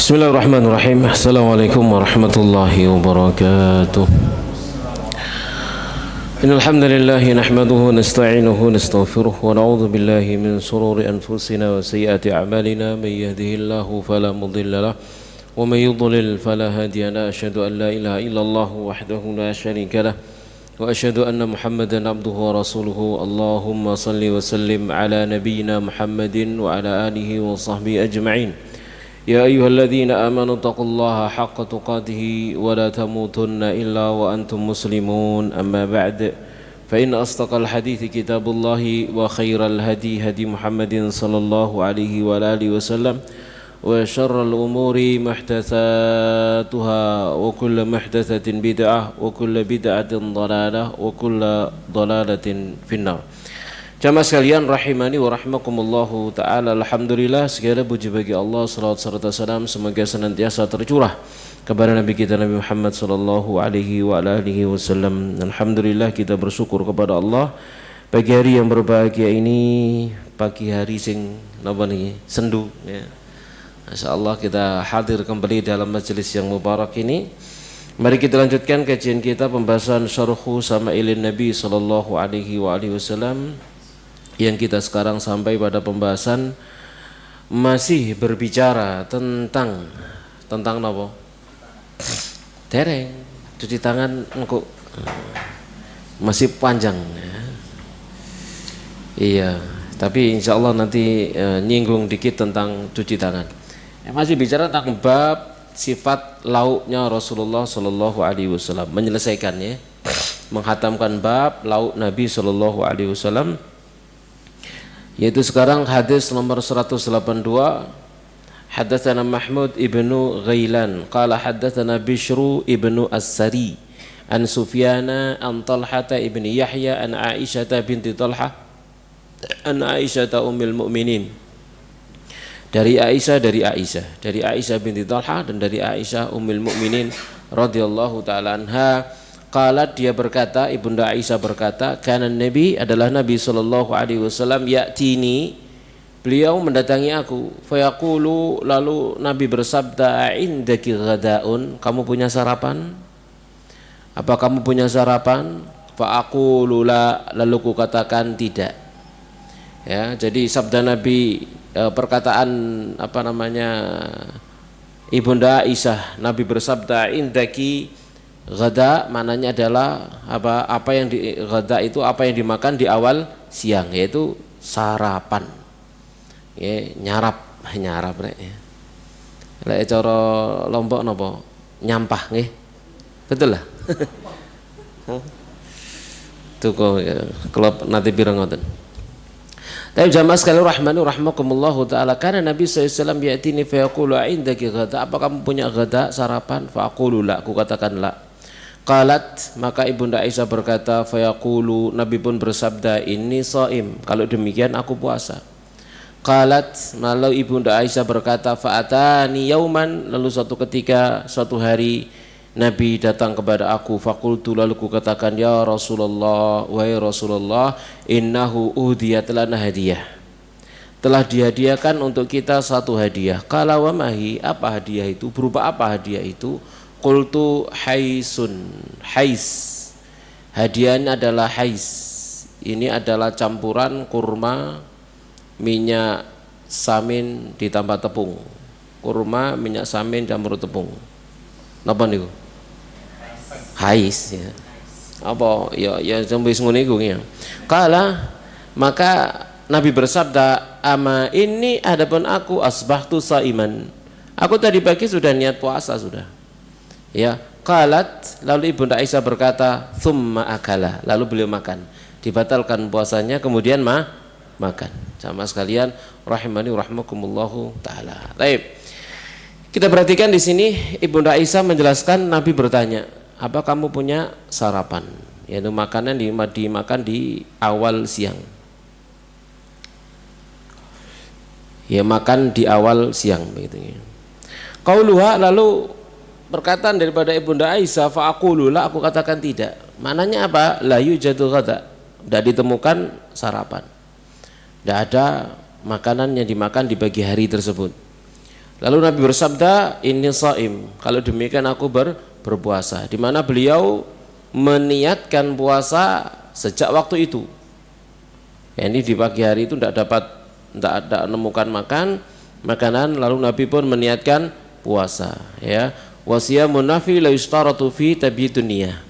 Bismillahirrahmanirrahim. Assalamualaikum warahmatullahi wabarakatuh. Innal hamdalillah nahmaduhu wa nasta'inuhu wa nastaghfiruh wa na'udzu billahi min shururi anfusina wa sayyiati a'malina may yahdihillahu fala mudilla lahu wa may yudlil fala hadiya lahu. Asyhadu an la ilaha illallah wahdahu la syarika lahu wa asyhadu anna Muhammadan abduhu wa rasuluhu. Allahumma salli wa sallim ala nabiyyina Muhammadin wa ala alihi wa sahbihi ajma'in. يا أيها الذين آمنوا اتقوا الله حق تقاته ولا تموتن إلا وأنتم مسلمون. أما بعد فإن أصدق الحديث كتاب الله وخير الهدي هدي محمد صلى الله عليه وآله وسلم وشر الأمور محدثاتها وكل محدثة بدعة وكل بدعة ضلالة وكل ضلالة في النار. Jamaah sekalian rahimani wa rahimakumullahu ta'ala. Alhamdulillah, segala puji bagi Allah, salawat serta salam semoga senantiasa tercurah kepada Nabi kita Nabi Muhammad sallallahu alaihi wa alihi wasallam. Alhamdulillah, kita bersyukur kepada Allah pagi hari yang berbahagia ini, pagi hari sing napa niki sendu ya. Masyaallah, kita hadir kembali dalam majelis yang mubarak ini. Mari kita lanjutkan kajian kita pembahasan syarhu Sama'ilin Nabi sallallahu alaihi wa alihi wasallam, yang kita sekarang sampai pada pembahasan masih berbicara tentang apa? Dereng, cuci tangan engko masih panjang ya. Iya, tapi insya Allah nanti nyinggung dikit tentang cuci tangan. Masih bicara tentang bab sifat lauknya Rasulullah Sallallahu Alaihi Wasallam, menyelesaikannya, menghatamkan bab lauk Nabi Sallallahu Alaihi Wasallam. Yaitu sekarang hadis nomor 182. Haddatsana Mahmud ibnu Ghailan qala haddatsana Bishru ibnu As-Sari an Sufyana an Talhata ibni Yahya an Aisyah binti Talha an Aisyah ummul mukminin. Dari Aisyah binti Talha dan dari Aisyah ummul mukminin radhiyallahu taala anha. Qalat, dia berkata, Ibunda Aisyah berkata, kana Nabi, adalah Nabi sallallahu alaihi wasallam, ya'tini, beliau mendatangi aku, fayaqulu, lalu Nabi bersabda, indaki ghadaun, kamu punya sarapan? Apa kamu punya sarapan? Fa'aqulu la, lalu ku katakan tidak. Ya, jadi sabda Nabi, perkataan Ibunda Aisyah, Nabi bersabda, indaki ghada, maknanya adalah apa yang di ghada itu apa yang dimakan di awal siang, yaitu sarapan. Ya, nyarap rek ya. Lek cara Lombok napa? Nyampah nggih. Betul lah. Tuh kok ya, klub nanti pirang ngoten. Tapi jamaah sekalian rahmani rahimakumullahu taala, karena Nabi sallallahu alaihi wasallam ya'tini fa yaqulu indaki ghada, apa kamu punya ghada sarapan? Fa aqulu la, aku katakan la. Qalat, maka Ibunda Aisyah berkata, fayaqulu, Nabi pun bersabda, inni shaim, kalau demikian aku puasa. Qalat, lalu Ibunda Aisyah berkata, fa'atani yauman, lalu suatu hari Nabi datang kepada aku, faqultu, lalu ku katakan, ya Rasulullah, wahai Rasulullah, innahu uhdiyat lana hadiah, telah dihadiahkan untuk kita satu hadiah. Qala wa mahi, apa hadiah itu, berupa apa hadiah itu? Qultu haisun, hais, hadiahnya adalah hais, ini adalah campuran kurma, minyak samin ditambah tepung. Kurma, minyak samin campur tepung. Napa niku? Hais ya. Apa ya sampai ngono iku ya. Kala, maka Nabi bersabda, ama ini adapun aku asbahtu saiman, aku tadi pagi sudah niat puasa sudah. Ya, qalat, lalu Ibunda Aisyah berkata, thumma akala, lalu beliau makan, dibatalkan puasanya, kemudian makan. Sama sekalian rahimani rahimakumullahu taala. Baik. Kita perhatikan di sini Ibunda Aisyah menjelaskan, Nabi bertanya, apa kamu punya sarapan? Yaitu makanan dimakan di awal siang. Ya, makan di awal siang begitu ya. Qauluha, lalu perkataan daripada Ibunda Aisyah, fa'aqulu la, aku katakan tidak. Maknanya apa? La yujadu ghada, tidak ditemukan sarapan, tidak ada makanan yang dimakan di pagi hari tersebut. Lalu Nabi bersabda, inni shaim, kalau demikian aku berpuasa. Di mana beliau meniatkan puasa sejak waktu itu. Ya, ini di pagi hari itu tidak ada menemukan makanan, lalu Nabi pun meniatkan puasa, ya. Wasiyamun nafi la yustaratu fi tabyitun niyah.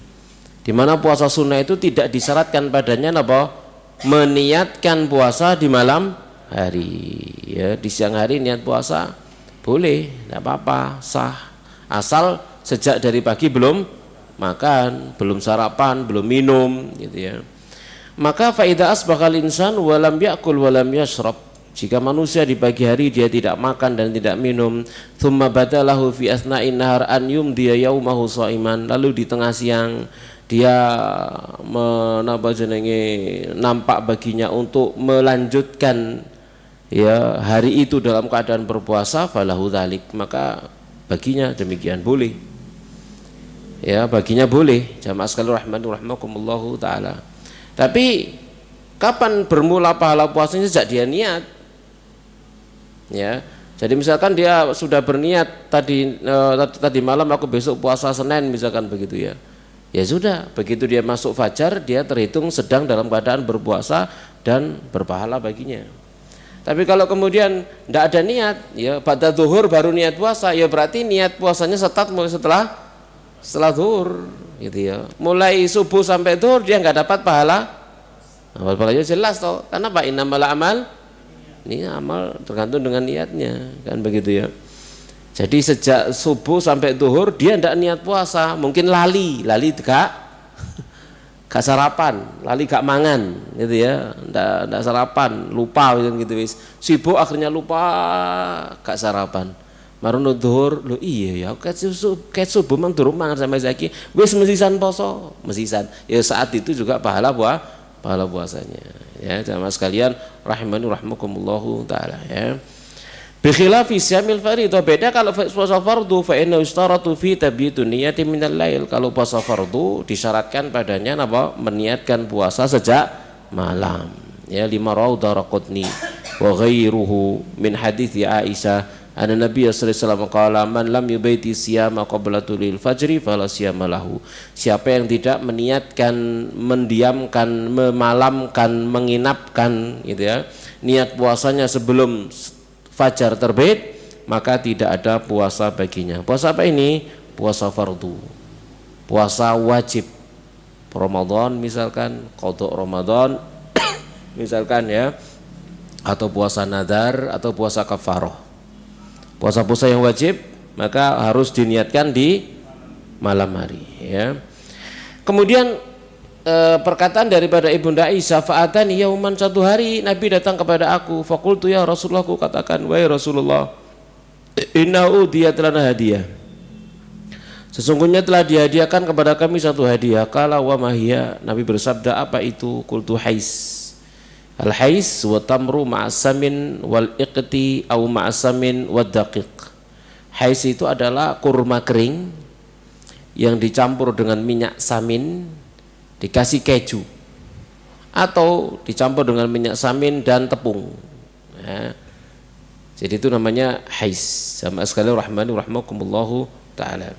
Di mana puasa sunnah itu tidak disyaratkan padanya apa? Meniatkan puasa di malam hari, ya. Di siang hari niat puasa boleh, tidak apa-apa, sah, asal sejak dari pagi belum makan, belum sarapan, belum minum, gitu ya. Maka faida asbahal insan walam yakul walam yashrab, jika manusia di pagi hari dia tidak makan dan tidak minum, thumma badalahu fi athna'in nahar an yumdiya yaumahu shaiman, lalu di tengah siang dia nampak baginya untuk melanjutkan, ya, hari itu dalam keadaan berpuasa, falahu dzalik, maka baginya demikian, boleh, ya, baginya boleh. Jamaah sekalian rahimakumullahu taala. Tapi kapan bermula pahala puasanya? Sejak dia niat, ya. Jadi misalkan dia sudah berniat tadi malam aku besok puasa Senin misalkan begitu, ya. Ya sudah, begitu dia masuk fajar dia terhitung sedang dalam keadaan berpuasa dan berpahala baginya. Tapi kalau kemudian tidak ada niat, ya, pada zuhur baru niat puasa, ya berarti niat puasanya mulai setelah zuhur, gitu ya. Mulai subuh sampai zuhur dia nggak dapat pahala. Pahalanya jelas toh. Karena Pak, innamal amal, ini amal tergantung dengan niatnya, kan begitu, ya. Jadi sejak subuh sampai zuhur dia tidak niat puasa, mungkin lali gak sarapan, lali gak mangan, gitu ya, ndak sarapan, lupa gitu wis. Sibuk akhirnya lupa gak sarapan. Marun zuhur, lo iya ya, kayak subuh mang durung mangan sampai saiki, wis mesisan poso, mesisan. Ya saat itu juga pahala puasanya. Ya, jamaah sekalian rahimani rahimakumullahu taala, ya. Bi khilafi siyamil fardhu, beda kalau puasa fardu, fa inna yustaratu fi tabyitun niyati minal lail. Kalau puasa fardu disyaratkan padanya apa? Meniatkan puasa sejak malam. Ya, lima rawu Daraqutni wa ghairuhu min hadithi Aisyah anna Nabiy sallallahu alaihi wasallam qala man lam yubaiti siyama qabla tulil fajri fala siyama lahu. Siapa yang tidak meniatkan, mendiamkan, memalamkan, menginapkan, gitu ya, niat puasanya sebelum fajar terbit, maka tidak ada puasa baginya. Puasa apa ini? Puasa fardu, puasa wajib Ramadan misalkan, qada Ramadan misalkan, ya, atau puasa nadar atau puasa kafarah. Puasa-puasa yang wajib maka harus diniatkan di malam hari, ya. Kemudian perkataan daripada Ibunda Aisyah, fa'atani yauman, satu hari Nabi datang kepada aku, faqultu ya Rasulullah, aku katakan, wahai Rasulullah, innahu dia telah hadiah, sesungguhnya telah dihadiahkan kepada kami satu hadiah. Qala wa mahiyya, Nabi bersabda, apa itu? Qultu hais. Al hais wa tamru ma'asamin wal iqti au ma'asamin wad daqiq. Hais itu adalah kurma kering yang dicampur dengan minyak samin dikasih keju, atau dicampur dengan minyak samin dan tepung, ya. Jadi itu namanya hais. Sama sekali rahmani rahimakumullahu taala.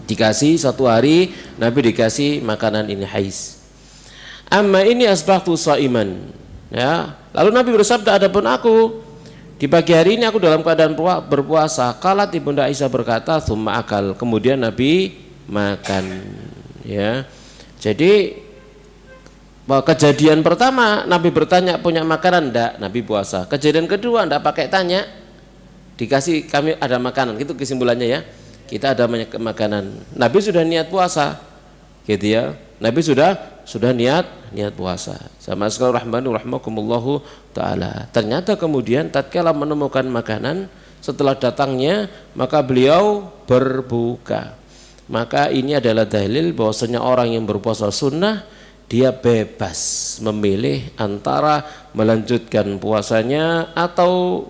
Dikasih satu hari Nabi dikasih makanan ini hais. Amma ini asbahtu shaiman, ya. Lalu Nabi bersabda, adapun aku di pagi hari ini aku dalam keadaan berpuasa. Qalat Ibunda Aisyah berkata, tsumma akal, kemudian Nabi makan, ya. Jadi kejadian pertama Nabi bertanya punya makanan enggak, Nabi puasa. Kejadian kedua enggak pakai tanya, dikasih kami ada makanan, gitu kesimpulannya, ya. Kita ada makanan, Nabi sudah niat puasa, gitu ya. Nabi sudah niat puasa. Sama sekali rahmani rahimakumullahu taala. Ternyata kemudian tatkala menemukan makanan setelah datangnya, maka beliau berbuka. Maka ini adalah dalil bahwasanya orang yang berpuasa sunnah dia bebas memilih antara melanjutkan puasanya atau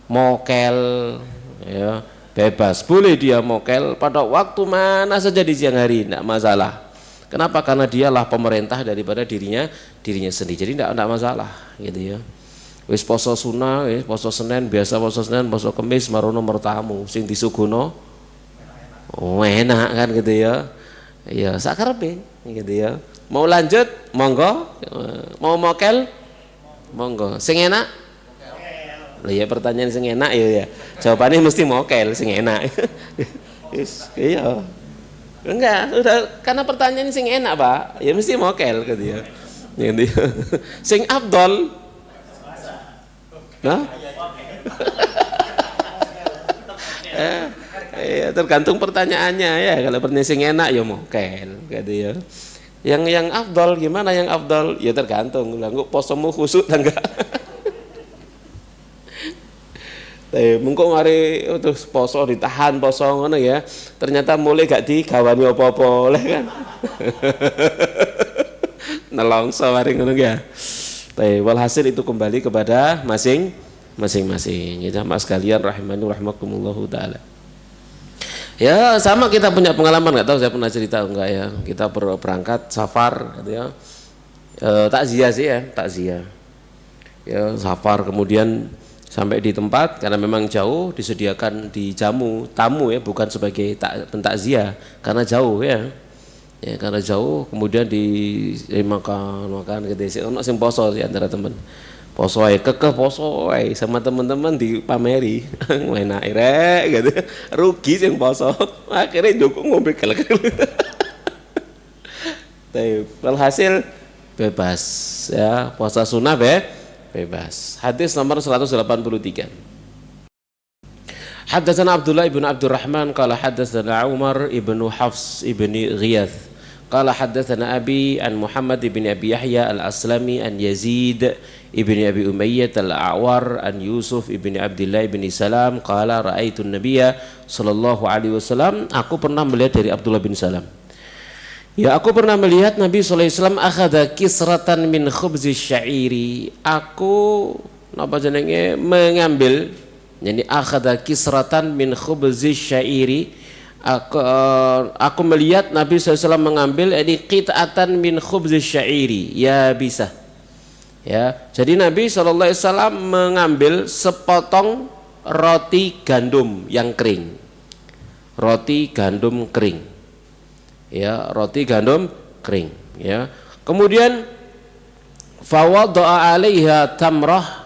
mokel, ya. Bebas, boleh dia mokel pada waktu mana saja di siang hari, tidak masalah. Kenapa? Karena dialah pemerintah daripada dirinya sendiri, jadi tidak masalah, gitu ya. Wis poso sunah, poso Senin biasa, poso Senin, poso Kamis marono mertamu sing disuguhno enak kan gitu ya. Ya sakarepe gitu ya. Mau lanjut monggo, mau mokel monggo. Sing enak? Lah ya pertanyaan sing enak ya. Jawabannya mesti mokel sing enak. Iya. Enggak, udah karena pertanyaan sing enak, Pak. Ya mesti mokel gitu ya. Gitu. Sing afdol. Nah? Tergantung pertanyaannya ya. Kalau pertanyaan sing enak ya mokel gitu ya. Yang afdol gimana yang afdol? Ya tergantung. Lah kok posomu khusuk ta enggak? Mengko mari terus poso ditahan poso ngono ya. Ternyata mulai gak digawani apa-apa oleh kan. Nelongso mari ngono ya. Walhasil itu kembali kepada masing-masing. Ya jamaah sekalian rahimani rahimakumullahu taala. Ya sama kita punya pengalaman, nggak tahu saya pernah cerita enggak ya. Kita berangkat safar gitu ya. Takziah sih ya, takziah. Ya safar kemudian sampai di tempat karena memang jauh disediakan dijamu tamu ya, bukan sebagai pentakziah karena jauh ya. Ya karena jauh kemudian makan gitu sih ono sing poso di antara teman. Poso ae kekeh poso ae sama teman-teman dipameri. Enak rek gitu. Rugi sing poso. Akhirnya Joko ngombe kelek. Tapi hasil bebas ya, puasa sunnah bebas. Hadis nomor 183. Haddatsana Abdullah ibn Abdurrahman qala haddatsana Umar ibn Hafs ibn Ghiyath qala haddatsana Abi an Muhammad ibn Abi Yahya al-Aslami an Yazid ibn Abi Umayyah al-A'war an Yusuf ibn Abdullah ibn Salam qala ra'aitu an-nabiyya sallallahu alaihi wasallam, aku pernah melihat dari Abdullah bin Salam. Ya, aku pernah melihat Nabi sallallahu alaihi wasallam akhadha kisratan min khubzi syairi. Aku napa jenenge mengambil, yani akhadha kisratan min khubzi syairi. Aku melihat Nabi SAW mengambil ini qit'atan min khubzi syairi ya bisa ya, jadi Nabi SAW mengambil sepotong roti gandum yang kering, roti gandum kering ya, roti gandum kering ya, kemudian fawadda'a 'alaiha tamrah,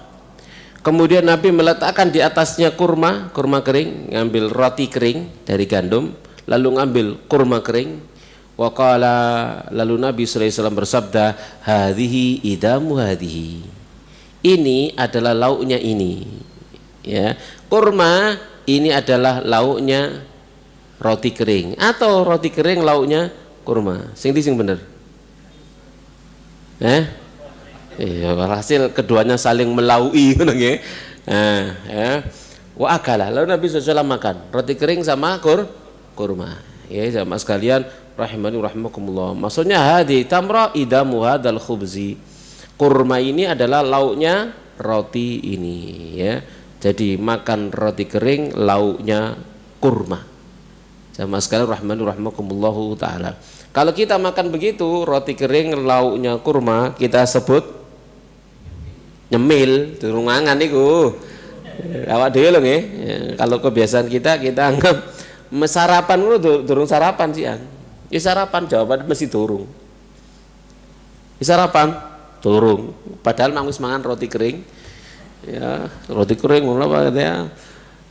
kemudian Nabi meletakkan di atasnya kurma kering, ngambil roti kering dari gandum, lalu ngambil kurma kering. Waqala, lalu Nabi sallallahu alaihi wasallam bersabda, hadhihi idamu hadhihi. Ini adalah lauknya ini. Ya, kurma ini adalah lauknya roti kering atau roti kering lauknya kurma. Sing di sing bener? Iya, hasil keduanya saling melaui ngono nggih. Nah, ya. Wa akala, lalu Nabi SAW makan roti kering sama kurma. Ya, jamaah sekalian rahimani rahimakumullah. Maksudnya hadi tamra idamu hadal khubzi. Kurma ini adalah lauknya roti ini ya. Jadi makan roti kering lauknya kurma. Jamaah sekalian rahimani rahimakumullah taala. Kalau kita makan begitu roti kering lauknya kurma, kita sebut nyemil, durung mangan niku. Awak dhewe lho nggih. Kalau kebiasaan kita anggap sarapan ngono durung sarapan sih an. Ya sarapan, jawaban mesti durung. Ya sarapan durung. Padahal mang wis mangan roti kering. Ya, roti kering ngono apa ya.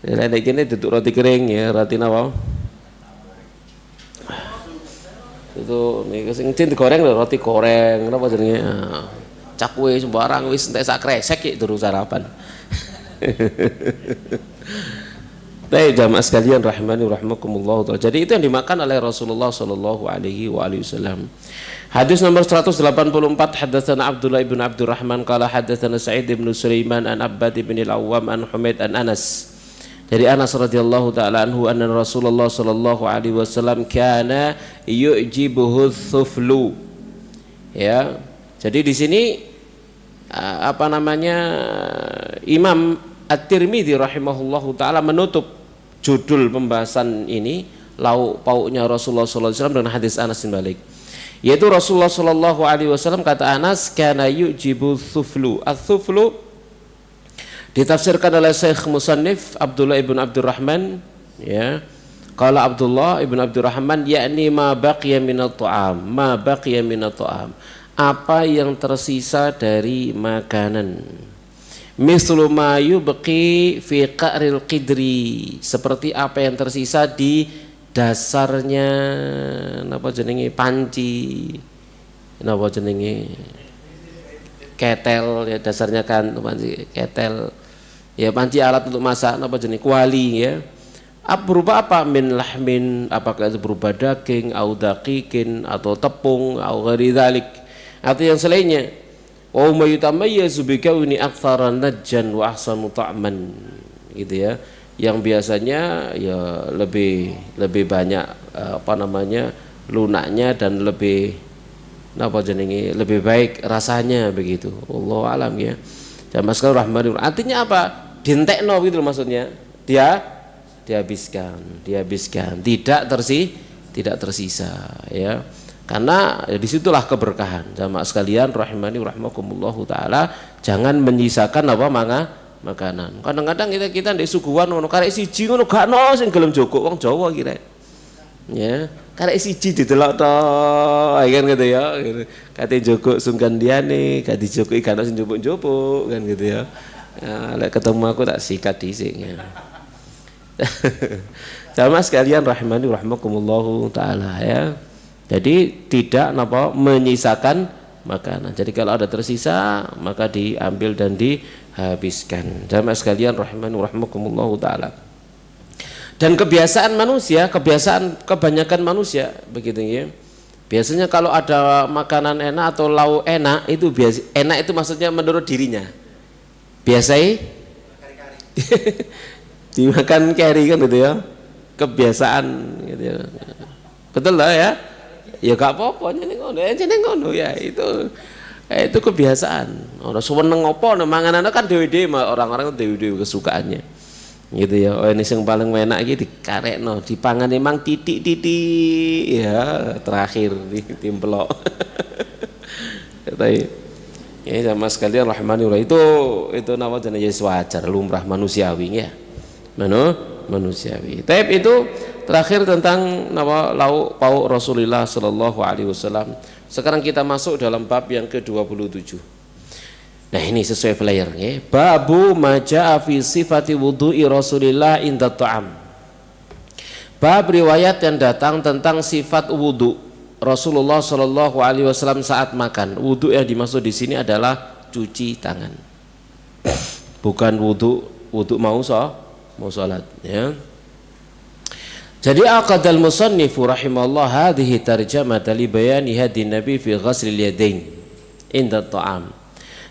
Ya nek kene duduk roti kering ya, roti napa? Itu nih sing digoreng lho, roti goreng napa jenenge? Cakwe sembarang wis entek sak kresek iki durung sarapan. Baik jamaah sekalian rahimani rahimakumullah taala. Jadi itu yang dimakan oleh Rasulullah sallallahu alaihi wasallam. Hadis nomor 184, haddatsana Abdullah ibn Abdurrahman qala haddatsana Sa'id ibn Sulaiman an Abbad ibn al-Awwam an Humaid an Anas. Dari Anas radhiyallahu taala anhu anna Rasulullah sallallahu alaihi wasallam kana yu'jibuhu thuflu. Ya. Jadi di sini apa namanya, Imam At-Tirmidzi rahimahullahu taala menutup judul pembahasan ini lauk pauknya Rasulullah sallallahu alaihi wasallam dengan hadis Anas bin Malik. Yaitu Rasulullah sallallahu alaihi wasallam kata Anas kana yujibu thuflu. Ats-thuflu Ditafsirkan oleh Syekh Musannif Abdullah ibn Abdurrahman, ya. Qala Abdullah ibn Abdurrahman, yakni ma baqiya minat ta'am, ma baqiya minat ta'am, apa yang tersisa dari makanan. Mislu ma yubqi fi qa'ril qidri, seperti apa yang tersisa di dasarnya napa jenenge panci, napa jenenge ketel, ya dasarnya kan panci ketel, ya panci alat untuk masak, napa jenis kuali, ya. Berupa apa? Min lahmin, apakah itu berupa daging, au daqiqin, atau tepung, au ghairi dzalik, atau yang selainnya. Wa ma yutamayyazu bi kauni aktsara najjan wa ahsanu ta'man, gitu ya. Yang biasanya ya lebih banyak lunaknya dan lebih napa jenenge lebih baik rasanya, begitu. Wallahu alam, ya. Jamaah sekalian rahmanir. Artinya apa? Dientekno gitu maksudnya. Dihabiskan, tidak tersisa, ya. Karena ya, disitulah keberkahan. Jamaah sekalian rahimani rahmakumullahu taala, jangan menyisakan apa makanan. Kadang-kadang kita ndek suguhan ngono karek siji ngono gak ono sing gelem jogok wong Jawa kira. Ya, karek siji didelok to, kan gitu ya. Kate jogok sungkan diane, gak dijogoki gak ono sing njupuk-njupuk kan gitu ya. Ya, lek ketemu aku tak sikat dhisik ya. Jamaah sekalian rahimani rahmakumullahu taala, ya. Jadi tidak menyisakan makanan. Jadi kalau ada tersisa maka diambil dan dihabiskan. Jamaah sekalian rahimani rahmakumullahu taala. Dan kebiasaan kebanyakan manusia begitu, ya. Biasanya kalau ada makanan enak atau lauk enak itu enak itu maksudnya menurut dirinya. Biasanya dimakan kari kan gitu ya. Kebiasaan gitu ya. Betul lah, ya. Ya gak apa-apa jeneng ngono ya, itu kebiasaan. Ora seneng apa manganane kan dhewe-dhewe, orang-orang dhewe-dhewe kesukaannya. Gitu ya. Oh, ini yang paling enak iki dikarekno, dipangan emang titik-titik ya, terakhir ditimplok. Kata ya sama sekalian rahmani itu nama jenis wajar, lumrah manusiawi, ya. Manusiawi. Tapi itu terakhir tentang nama lauk pauk Rasulullah sallallahu alaihi wasallam. Sekarang kita masuk dalam bab yang ke-27. Nah, ini sesuai flyer, ya. Babu maja'a fi sifati wudu'i Rasulillah inda ta'am. Bab riwayat yang datang tentang sifat wudu Rasulullah sallallahu alaihi wasallam saat makan. Wudu yang dimaksud di sini adalah cuci tangan. Bukan wudu mau salat, ya. Jadi aqadal musannifu rahimahullah hadhihi tarjamah li bayani hadin nabi fi ghaslil yadain inda ta'am.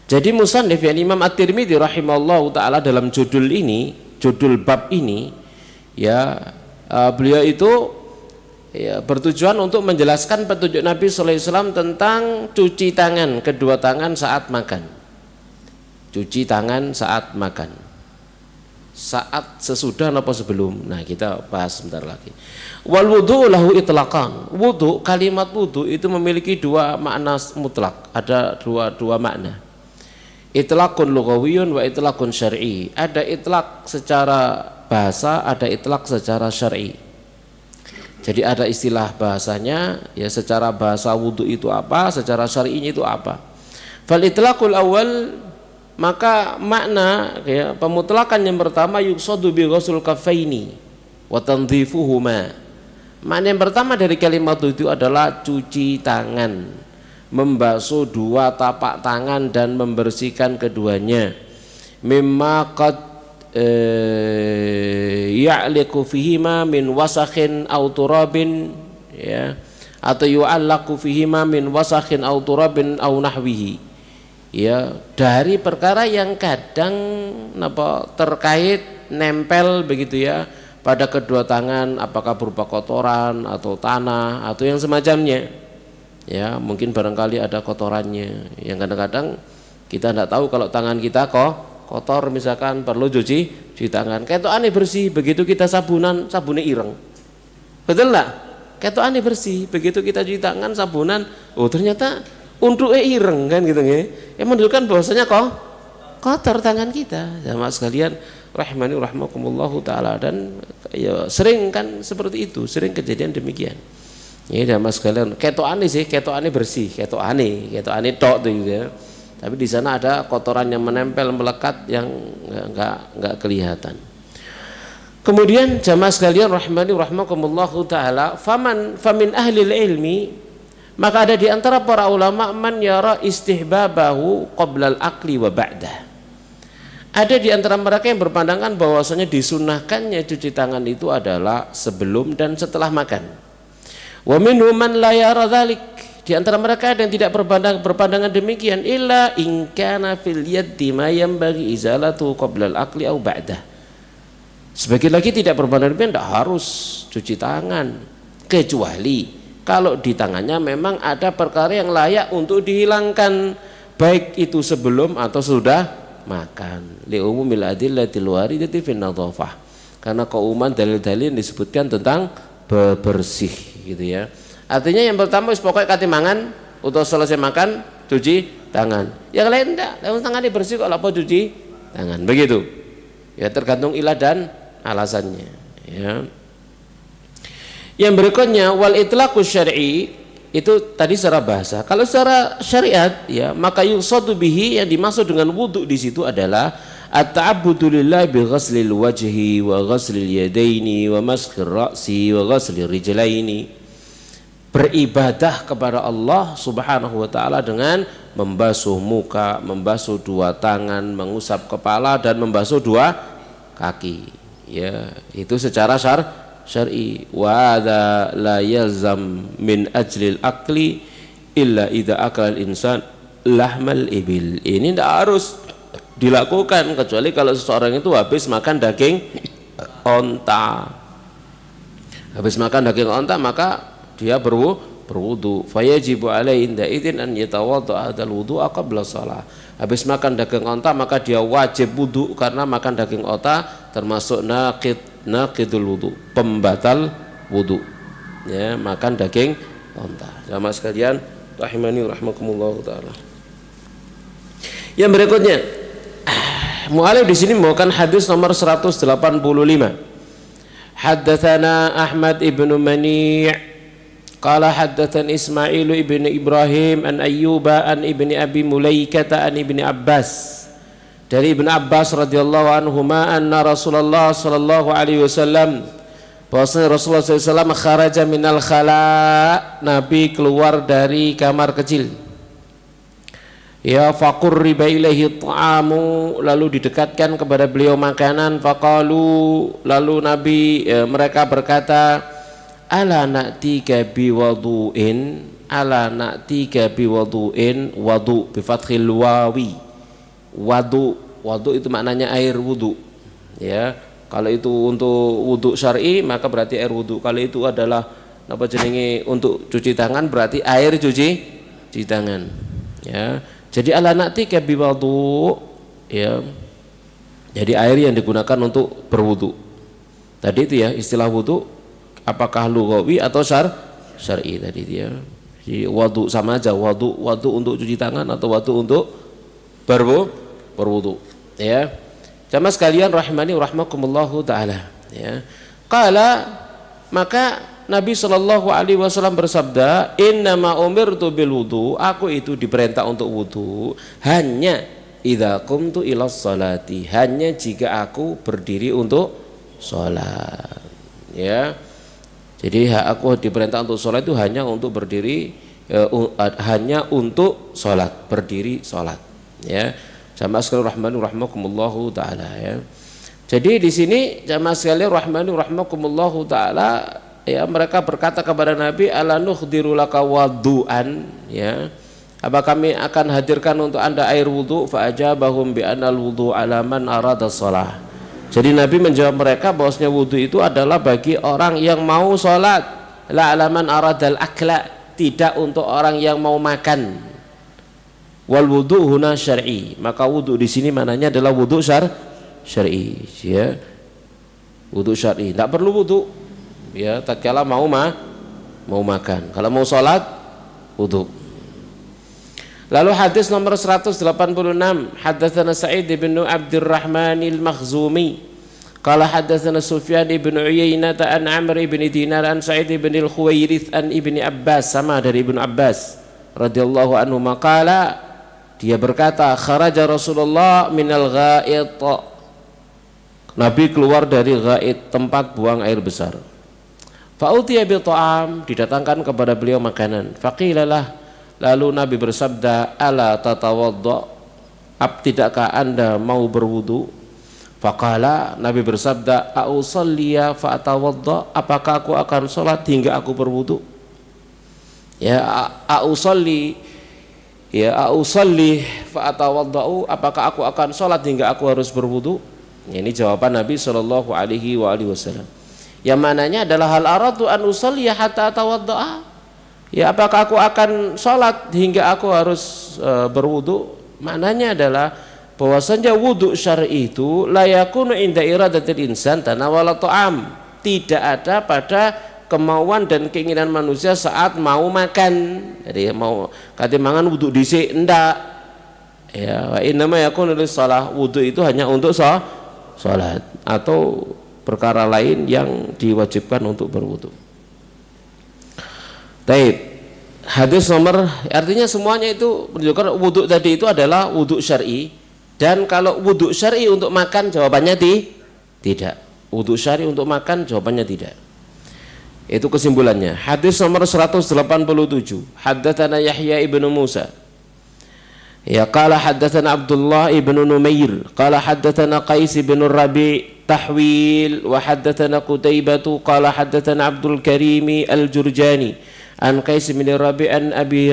Jadi musannif yang Imam At-Tirmidzi rahimahullah taala dalam judul bab ini, ya, beliau itu ya, bertujuan untuk menjelaskan petunjuk Nabi sallallahu alaihi wasallam tentang cuci tangan, kedua tangan saat makan. Cuci tangan saat makan. Saat sesudah apa sebelum. Nah, kita bahas sebentar lagi. Wal wudu lahu itlaqan. Wudu, kalimat wudu itu memiliki dua makna mutlak, ada dua makna. Itlaqun lughawiyun wa itlaqun syar'i. Ada itlaq secara bahasa, ada itlaq secara syar'i. Jadi ada istilah bahasanya, ya, secara bahasa wudu itu apa, secara syar'inya itu apa. Fal itlaqul awal, maka makna, ya, pemutlakan yang pertama yuqsadu bi ghusl kaffaini wa tandhifuhuma. Makna yang pertama dari kalimat itu adalah cuci tangan, membasuh dua tapak tangan dan membersihkan keduanya. Mimma qad ya'liqu fihima min wasakhin aw turabin, ya, atau yu'allaqu fihima min wasakhin aw turabin aw nahwihi. Ya, dari perkara yang kadang terkait nempel begitu, ya, pada kedua tangan, apakah berupa kotoran atau tanah atau yang semacamnya, ya. Mungkin barangkali ada kotorannya yang kadang-kadang kita tidak tahu kalau tangan kita kotor, misalkan perlu cuci tangan. Ketokane bersih, begitu kita sabunnya ireng, betul nggak? Ketokane bersih, begitu kita cuci tangan sabunan, oh ternyata untuk ireng kan gitu, ya. Yang menunjukkan bahwasanya kotor tangan kita. Jamaah sekalian rahimani rahmakumullahu taala, dan ya sering kan seperti itu, sering kejadian demikian. Ya jamaah sekalian, ketokane sih, ketokane bersih, ketokane tok tuh gitu ya. Tapi di sana ada kotoran yang menempel melekat yang enggak kelihatan. Kemudian jamaah sekalian rahimani rahmakumullahu taala, famin ahlil ilmi, maka ada di antara para ulama man yara istihbabahu qoblal akli wa ba'dah. Ada di antara mereka yang berpandangan bahwasanya disunahkannya cuci tangan itu adalah sebelum dan setelah makan. Wa minhum man la yara dzalik. Di antara mereka ada yang tidak berpandangan demikian, illa in kana fil yaddi ma yanbaghi izalatu qoblal akli au ba'dah. Sebagian lagi tidak berpandangan demikian, tidak harus cuci tangan, kecuali kalau di tangannya memang ada perkara yang layak untuk dihilangkan, baik itu sebelum atau sudah makan. Li umumil adillatil waridati fin nadhafah, karena keumuman dalil-dalil yang disebutkan tentang bersih gitu ya. Artinya yang pertama pokoknya kate mangan atau selesai makan cuci tangan. Yang lain enggak, tangannya bersih kok apa cuci tangan. Begitu. Ya tergantung ilah dan alasannya ya. Yang berikutnya wal itlaqus syar'i, itu tadi secara bahasa. Kalau secara syariat ya, maka yuqsadu bihi, yang dimaksud dengan wudu di situ adalah at-ta'abbudu lillahi bi ghaslil wajhi wa ghaslil yadaini wa maskhir ra'si wa ghaslil rijlaini. Beribadah kepada Allah Subhanahu wa taala dengan membasuh muka, membasuh dua tangan, mengusap kepala dan membasuh dua kaki. Ya, itu secara syar'i. Wa hadza la yalzam min ajlil akli illa idza akala al-insan lahmal ibil. Ini tidak harus dilakukan kecuali kalau seseorang itu habis makan daging onta. Habis makan daging onta maka dia berwudu. Fayajibu alaihi inda idzin an yatawadda hadzal wudu'a qabla shalah. Habis makan daging onta maka dia wajib wudu, karena makan daging onta termasuk naqidul wudu, pembatal wudu. Ya, makan daging onta. Jamaah sekalian rahimani rahmakumullah taala. Yang berikutnya, mu'alif di sini membawakan hadis nomor 185. Haddatsana Ahmad ibnu Mani' qala haddatsani Ismail ibnu Ibrahim an Ayyuba an ibni Abi Mulaikah an ibni Abbas, dari Ibnu Abbas radhiyallahu anhuma anna Rasulullah sallallahu alaihi wasallam, bahwasanya Rasulullah sallallahu alaihi wasallam kharaja minal khala, Nabi keluar dari kamar kecil. Ya faqurriba ilaihi ta'amu, lalu didekatkan kepada beliau makanan. Faqalu, lalu Nabi mereka berkata, ala na'tika biwadu'in, ala na'tika biwadu'in, wadu bi fathil wawi. Wadu itu maknanya air wudu ya. Kalau itu untuk wudu syar'i maka berarti air wudu. Kalau itu adalah apa jenenge untuk cuci tangan berarti air cuci tangan ya. Jadi ala na'tika biwadu ya. Jadi air yang digunakan untuk berwudu. Tadi itu ya istilah wudu, apakah lughawi atau syar'i tadi dia. Jadi wadu sama aja, wadu untuk cuci tangan atau wadu untuk berwudu ya. Jamaah sekalian rahimani rahmakumullahu taala ya. Qala, maka Nabi sallallahu alaihi wasallam bersabda, innama umirtu bil wudu, aku itu diperintah untuk wudu hanya idza qumtu ilas salati, hanya jika aku berdiri untuk salat ya. Jadi aku diperintah untuk sholat itu hanya untuk berdiri, hanya untuk sholat, berdiri sholat ya. Jamaah sekalian rahmani rahmakumullahu taala ya. Jadi di sini jamaah sekalian rahmani rahmakumullahu taala ya, mereka berkata kepada Nabi, ala nukhdiru laka wadu'an ya, apa kami akan hadirkan untuk anda air wudu? Fa ajabahum bi anal wudu ala man arada shalah. Jadi Nabi menjawab mereka bahwasanya wudu itu adalah bagi orang yang mau sholat, la alaman aradal akla, tidak untuk orang yang mau makan. Wal wudu huna syar'i, maka wudu di sini mananya adalah wudu syar'i ya. Wudu syar'i, tidak perlu wudu ya tatkala mau makan. Kalau mau sholat wudu. Lalu hadis nomor 186, haddatsana Sa'id bin Abdurrahman al-Makhzumi qala haddatsana Sufyan bin Uyainah an Amr bin Dinar an Sa'id bin al-Khuwairits an Ibni Abbas, sama dari Ibnu Abbas radhiyallahu anhu, maqala, dia berkata, kharaja Rasulullah minal gha'it, Nabi keluar dari gha'it, tempat buang air besar. Fa'utiya bi ta'am, didatangkan kepada beliau makanan. Faqilalah, lalu Nabi bersabda, ala tatawadda, tidakkah anda mau berwudu? Faqala, Nabi bersabda, a'usalliya fa'atawadda, apakah aku akan sholat hingga aku berwudu? Ya, a'usalli fa'atawadda'u, apakah aku akan sholat hingga aku harus berwudu? Ini jawaban Nabi Shallallahu Alaihi Wasallam. Yang mananya adalah hal aradu an usalliya hatta atawadda'a. Ya, apakah aku akan sholat hingga aku harus berwudu? Maknanya adalah bahwasanya wudu syar'i itu la yakunu inda iradatil insan tanawala ta'am. Tidak ada pada kemauan dan keinginan manusia saat mau makan. Jadi mau kate mangan wudu dhisik ndak. Ya, wa innama yakunu lis-shalah, wudu itu hanya untuk salat atau perkara lain yang diwajibkan untuk berwudu. Taib. Hadis nomor, artinya semuanya itu menunjukkan wudu tadi itu adalah wudu syar'i, dan kalau wudu syar'i untuk makan jawabannya tidak. Wudu syar'i untuk makan jawabannya tidak. Itu kesimpulannya. Hadis nomor 187. Haddatsana Yahya ibnu Musa. Ya, qala haddatsana Abdullah ibnu Numair, qala haddatsana Qais ibnu Rabi' tahwil, wa haddatsana Qutaibatu qala haddatsana Abdul Karim al-Jurjani an Qais bin Rabi' an Abi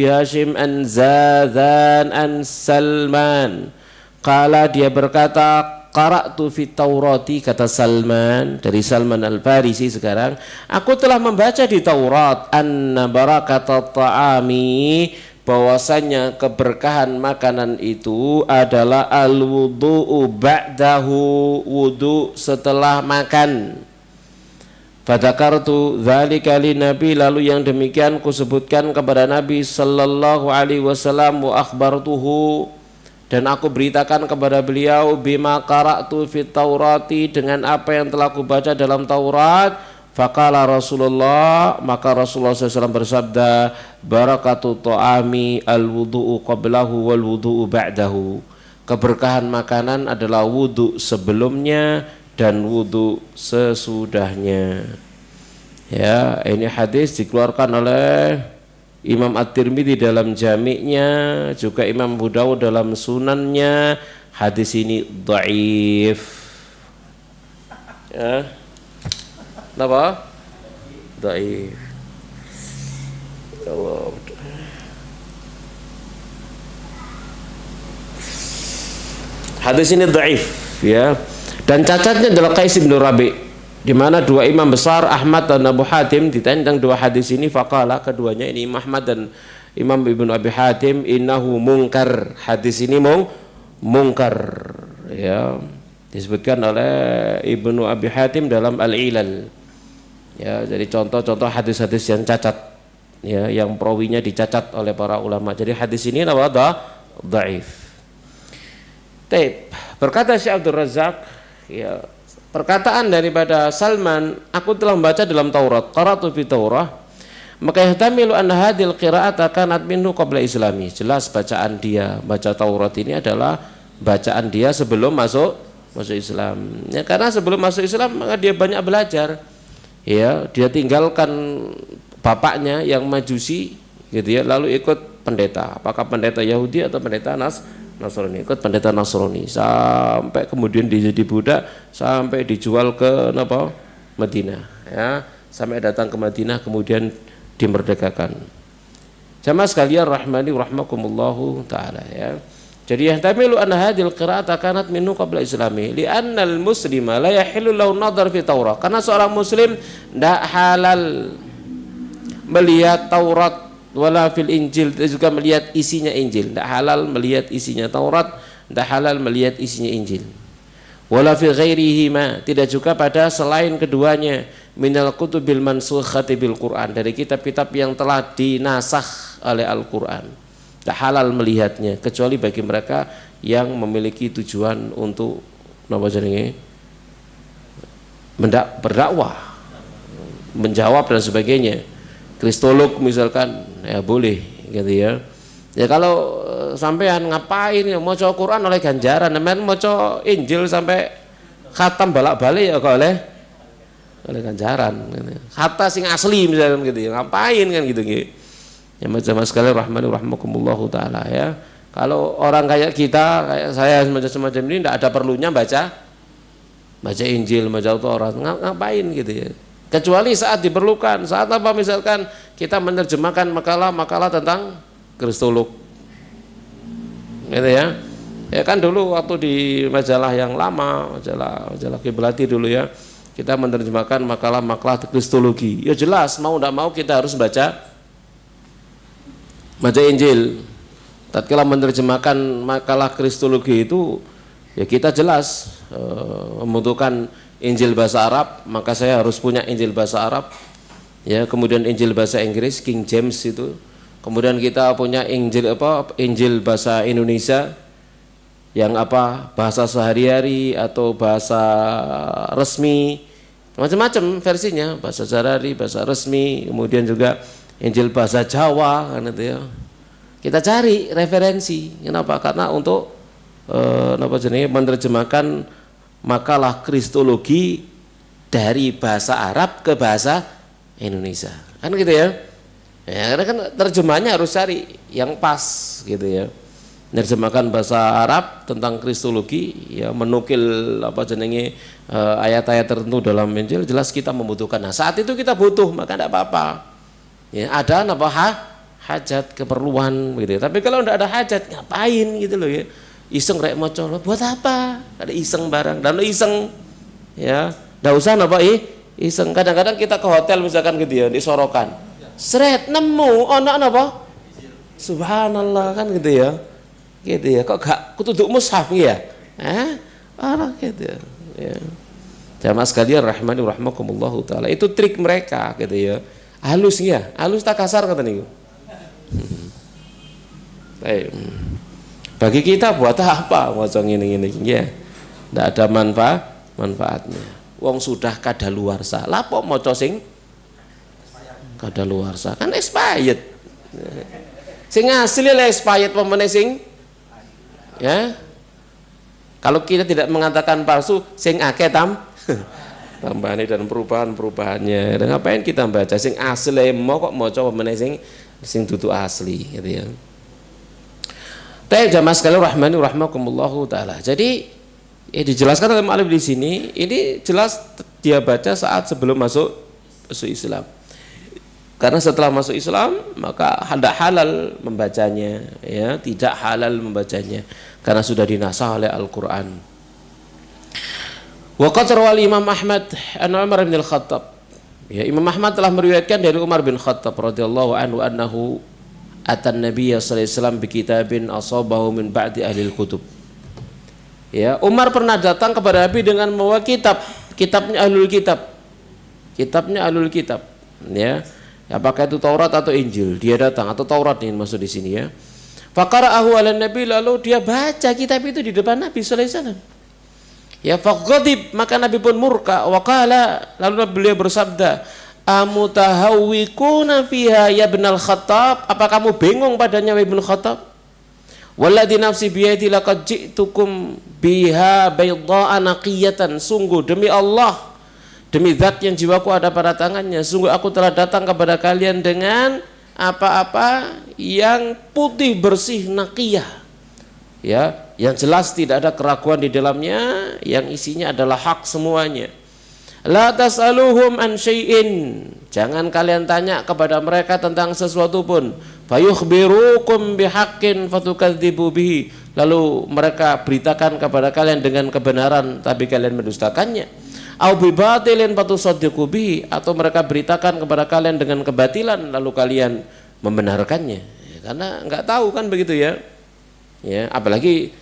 Hashim an Zazan an Salman qala, dia berkata, qara'tu fi Taurati, kata Salman, dari Salman al-Farisi sekarang, aku telah membaca di Taurat, anna barakata ta'ami, bahwasanya keberkahan makanan itu adalah al-wudu'u ba'dahu, wudu setelah makan. Fadzakartu dzalika li Nabi, lalu yang demikian kusebutkan kepada Nabi sallallahu alaihi wasallam, wa akhbartuhu, dan aku beritakan kepada beliau, bima qara'tu fit Taurati, dengan apa yang telah aku baca dalam Taurat. Faqala Rasulullah, maka Rasulullah SAW bersabda, barakatu ta'ami al-wudu'u qablahu wal wudu'u ba'dahu, keberkahan makanan adalah wudu sebelumnya dan wudu sesudahnya. Ya, ini hadis dikeluarkan oleh Imam At-Tirmidzi dalam jami'nya, juga Imam Abu Dawud dalam sunannya. Hadis ini dhaif. Ya. Kenapa? Dhaif. Allah. Hadis ini dhaif, ya. Dan cacatnya adalah Qais bin Rabi', di mana dua imam besar Ahmad dan Abu Hatim ditanya tentang dua hadis ini. Faqala, keduanya ini Imam Ahmad dan Imam Ibnu Abi Hatim, innahu munkar, hadis ini mungkar, ya, disebutkan oleh Ibnu Abi Hatim dalam Al-Ilal. Ya, jadi contoh-contoh hadis-hadis yang cacat, ya, yang perawinya dicacat oleh para ulama. Jadi hadis ini dhaif. Taib. Berkata Syekh Abdul Razak, ya, perkataan daripada Salman, aku telah membaca dalam Taurat, qara'tu fi Taurah, maka yahtamilu anna hadhil qira'ata kanat minhu qabla islami. Jelas bacaan dia baca Taurat ini adalah bacaan dia sebelum masuk Islam. Ya, karena sebelum masuk Islam maka dia banyak belajar. Ya, dia tinggalkan bapaknya yang Majusi, gitu ya, lalu ikut pendeta. Apakah pendeta Yahudi atau pendeta Nasrani? Ikut pendeta Nasrani sampai kemudian dia jadi budak, sampai dijual ke Madinah, ya, sampai datang ke Madinah kemudian dimerdekakan. Jamaah sekalian rahmani rahmakumullahu taala, ya. Jadi yahtamilu anna hadhil qira'ata kanat minhu qabla islami li'anna al-muslima la yahillu lahu nadhar fi Taurah, karena seorang muslim tidak halal melihat Taurat wala fil Injil, juga melihat isinya Injil. Tidak halal melihat isinya Taurat, tidak halal melihat isinya Injil. Wala fi ghairihima, tidak juga pada selain keduanya, minal kutubil mansukhati bil Quran, dari kitab-kitab yang telah dinasakh oleh Al-Quran. Tidak halal melihatnya kecuali bagi mereka yang memiliki tujuan untuk apa jenenge berdakwah, menjawab dan sebagainya. Kristolog misalkan ya boleh gitu ya. Ya kalau sampean ngapain ya maca Quran oleh ganjaran, sampean maca Injil sampai khatam balak-balik ya kok oleh ganjaran. Kata sing asli misalkan gitu ya. Ngapain kan gitu gitu. Ya macam sekali rahmani rahmakumullahu taala ya. Kalau orang kayak kita, kayak saya semacam ini tidak ada perlunya baca Injil, baca Taurat, ngapain gitu ya. Kecuali saat diperlukan, saat apa misalkan kita menerjemahkan makalah-makalah tentang kristolog. Gitu ya. Ya kan dulu waktu di majalah yang lama, majalah Kiblati dulu ya, kita menerjemahkan makalah-makalah kristologi. Ya jelas mau tidak mau kita harus baca Injil. Tatkala menerjemahkan makalah kristologi itu ya kita jelas membutuhkan Injil bahasa Arab, maka saya harus punya Injil bahasa Arab. Ya, kemudian Injil bahasa Inggris King James itu. Kemudian kita punya Injil bahasa Indonesia yang bahasa sehari-hari atau bahasa resmi. Macam-macam versinya, bahasa sehari-hari, bahasa resmi, kemudian juga Injil bahasa Jawa kan itu ya. Kita cari referensi. Kenapa? Karena untuk menerjemahkan makalah kristologi dari bahasa Arab ke bahasa Indonesia. Kan gitu ya. Ya, karena kan terjemahannya harus cari yang pas gitu ya. Menerjemahkan bahasa Arab tentang kristologi ya, menukil ayat-ayat tertentu dalam Injil, jelas kita membutuhkan. Nah, saat itu kita butuh, maka tidak apa-apa. Ya, ada hajat, keperluan gitu ya. Tapi kalau tidak ada hajat, ngapain gitu loh ya. Iseng rek maca, buat apa? Ada iseng barang, dan iseng ya. Enggak usah iseng. Kadang-kadang kita ke hotel misalkan gitu ya, di Sorokan. Sret nemu napa? Subhanallah kan gitu ya. Gitu ya. Kok gak kutuduk mushaf ya? Gitu ya. Jamaah sekalian rahmani rahmakumullahu taala. Itu trik mereka gitu ya. Halus ya, halus tak kasar kata niku. Bagi kita buat apa maca ngene-ngene ya. Ndak ada manfaatnya. Wong sudah kadaluarsa. Lah kok maca sing kadaluarsa? Kan expired. Sing asli lah expired pemene sing ya. Kalau kita tidak mengatakan palsu, sing akeh tambahane dan perubahannya. Dan ngapain kita baca sing asli mau kok maca pemene sing dudu asli gitu ya. Jamaah sekalian rahmani rahmakumullahu taala. Jadi dijelaskan oleh mu'allif di sini, ini jelas dia baca saat sebelum masuk Islam. Karena setelah masuk Islam maka tidak halal membacanya ya, tidak halal membacanya karena sudah dinasah oleh Al-Qur'an. Wa qad rawal Imam Ahmad an Umar bin Al-Khattab. Ya, Imam Ahmad telah meriwayatkan dari Umar bin Khattab radhiyallahu anhu annahu atan Nabiy sallallahu alaihi wasallam bi kitabin asabahu min ba'di ahli al-kutub. Ya, Umar pernah datang kepada Nabi dengan membawa kitabnya ahlul kitab. Kitabnya ahlul kitab, ya. Apakah itu Taurat atau Injil? Dia datang, atau Taurat ini maksud di sini ya. Faqara'ahu 'alan Nabi, lalu dia baca kitab itu di depan Nabi sallallahu alaihi wasallam. Ya, faqadib, maka Nabi pun murka wa qala, lalu beliau bersabda, amutahawwikuna fiha ya ibnal Khattab, apa kamu bingung padanya wahai ibn Khattab? Walladzi nafsi biyadi laqad ji'tukum biha baydha'a naqiyatan, sungguh demi Allah, demi zat yang jiwaku ada pada tangannya, sungguh aku telah datang kepada kalian dengan apa-apa yang putih bersih naqiyah. Ya, yang jelas tidak ada keraguan di dalamnya, yang isinya adalah hak semuanya. La tas'aluhum an syai'in, jangan kalian tanya kepada mereka tentang sesuatu pun. Fayukhbirukum bihaqqin fatukadzibu bihi, lalu mereka beritakan kepada kalian dengan kebenaran tapi kalian mendustakannya. Au bi batilin fatusaddiqu bihi, atau mereka beritakan kepada kalian dengan kebatilan lalu kalian membenarkannya. Ya, karena enggak tahu kan begitu ya. Ya, apalagi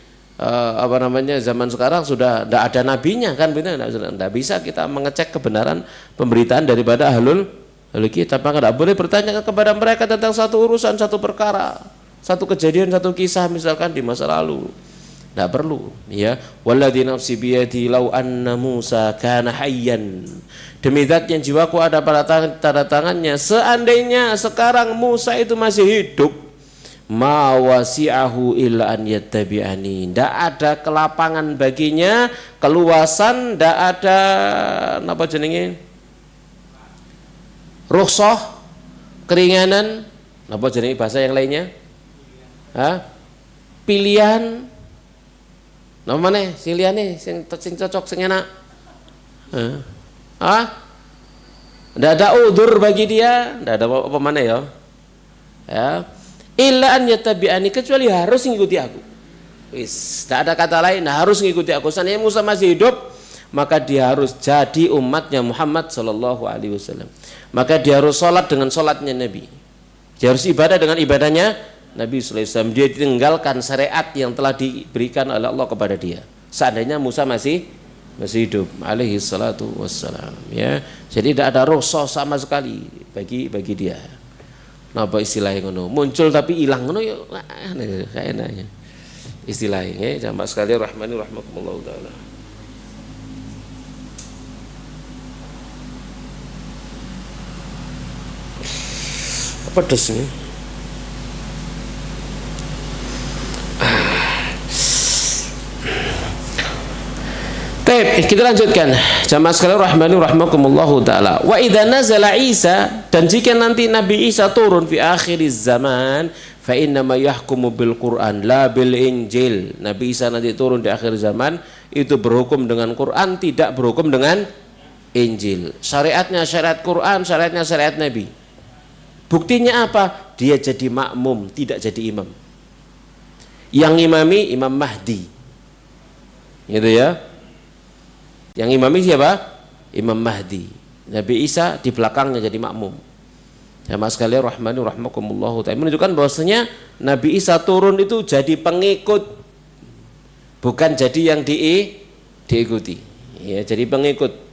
zaman sekarang sudah tidak ada nabinya kan, tidak bisa kita mengecek kebenaran pemberitaan daripada ahlul kitab. Maka tidak boleh bertanya kepada mereka tentang satu urusan, satu perkara satu kejadian, satu kisah misalkan di masa lalu. Tidak perlu, ya. Walladzi nafsi biyadi law anna Musa kana hayyan. Demi zat yang jiwaku ada pada tanda tangannya, seandainya sekarang Musa itu masih hidup, ma wasi'ahu illa an yattabi'ani. Tidak ada kelapangan baginya, keluasan, tidak ada apa jenenge? Rukhsah, keringanan, apa jenenge bahasa yang lainnya? Pilihan. Nama mana? Sing liyane, sing cocok, sing enak. Tidak ada udzur bagi dia, tidak ada apa mana ya. Illa an yattabi'ani, kecuali harus mengikuti aku. Wis, tidak ada kata lain, harus mengikuti aku. Seandainya Musa masih hidup, maka dia harus jadi umatnya Muhammad sallallahu alaihi wasallam. Maka dia harus sholat dengan sholatnya Nabi. Dia harus ibadah dengan ibadahnya Nabi sallallahu alaihi wasallam. Dia tinggalkan syariat yang telah diberikan oleh Allah kepada dia. Seandainya Musa masih hidup alaihi salatu wassalam, ya. Jadi tidak ada rukhsah sama sekali bagi dia. Napa istilahnya ngono? Muncul tapi hilang ngono ya kayak enaknya. Istilahnya ya, jamaah sekalian rahmani rahmakumullah taala. Apa desnya? Baik, kita lanjutkan. Jamaah sekalian rahmani rahmakumullahu taala. Wa idza nazala Isa, dan jika nanti Nabi Isa turun fi akhiriz zaman, fa inna ma yahkumu bil Qur'an la bil Injil. Nabi Isa nanti turun di akhir zaman itu berhukum dengan Quran, tidak berhukum dengan Injil. Syariatnya syariat Quran, syariatnya syariat Nabi. Buktinya apa? Dia jadi makmum, tidak jadi imam. Yang imami Imam Mahdi. Gitu ya. Yang imami siapa? Imam Mahdi. Nabi Isa di belakangnya jadi makmum. Ya mas sekalian rahmani rahmakumullahu ta'ala, menunjukkan bahwasanya Nabi Isa turun itu jadi pengikut, bukan jadi yang diikuti. Ya, jadi pengikut.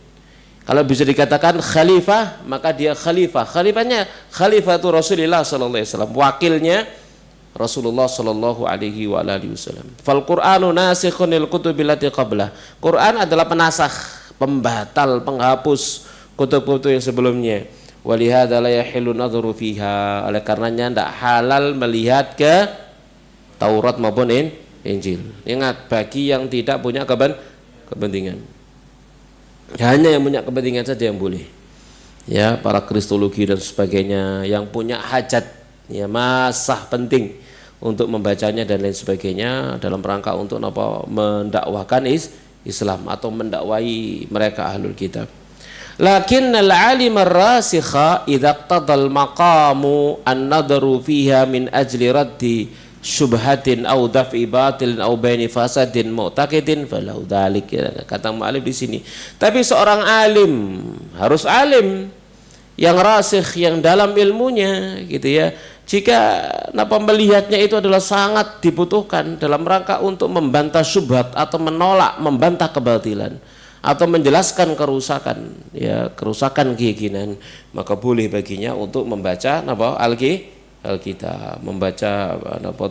Kalau bisa dikatakan khalifah, maka dia khalifah. Khalifahnya Khalifatul Rasulullah sallallahu alaihi wasallam, wakilnya Rasulullah sallallahu alaihi wasallam. Fal Qur'anu nasikhun lil kutubil lati qablah. Quran adalah penasakh, pembatal, penghapus kutub-kutub yang sebelumnya. Walihada la yahillu nadhuru fiha. Oleh karenanya tidak halal melihat ke Taurat maupun Injil. Ingat, bagi yang tidak punya kepentingan. Hanya yang punya kepentingan saja yang boleh. Ya, para kristologi dan sebagainya yang punya hajat, ya, masalah penting untuk membacanya dan lain sebagainya dalam rangka untuk apa, mendakwahkan Islam atau mendakwai mereka ahlul kitab. Lakinnal alim ar-rasikha idza iqtadal maqamu an-nadru fiha min ajli raddi syubhatin aw daf'i batilin aw baini fasadin mu'taqidin falau dzalik, kata mu'alif di sini. Tapi seorang alim harus alim yang rasikh, yang dalam ilmunya, gitu ya. Jika melihatnya itu adalah sangat dibutuhkan dalam rangka untuk membantah syubhat atau menolak, membantah kebatilan atau menjelaskan kerusakan, ya, kerusakan keyakinan, maka boleh baginya untuk membaca Alkitab, membaca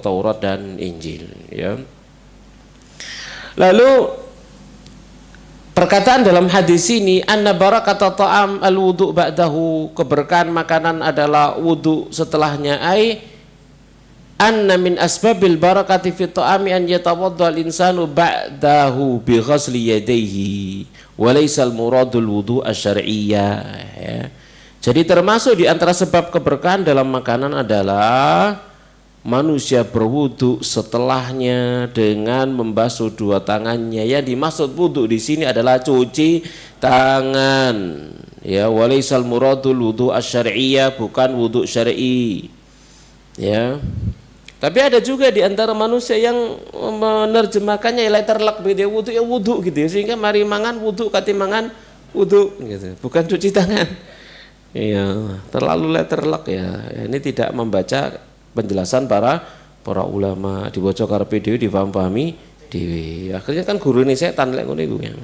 Taurat dan Injil, ya. Lalu perkataan dalam hadis ini, anna barakata ta'am al-wudu' ba'dahu, keberkahan makanan adalah wudu setelahnya. Ai anna min asbabil barakati fi ta'ami an yatawadda al-insanu ba'dahu bi ghasli yadayhi wa laysa al-muradul wudu' asy-syar'iyyah, ya. Jadi termasuk di antara sebab keberkahan dalam makanan adalah manusia berwudu setelahnya dengan membasuh dua tangannya. Yang dimaksud wudu di sini adalah cuci tangan. Ya, walaisal muradul wudu asy-syar'iyyah, bukan wudu syar'i. Ya. Tapi ada juga di antara manusia yang menerjemahkannya letterlek, dia wudu ya wudu gitu ya, sehingga mari mangan wudu katimangan wudu gitu. Bukan cuci tangan. Iya, terlalu letterlek ya. Ini tidak membaca penjelasan para ulama, dibaca karepe dhewe, difahami dhewe. Akhirnya kan guru ini setan lek ngono iku ya.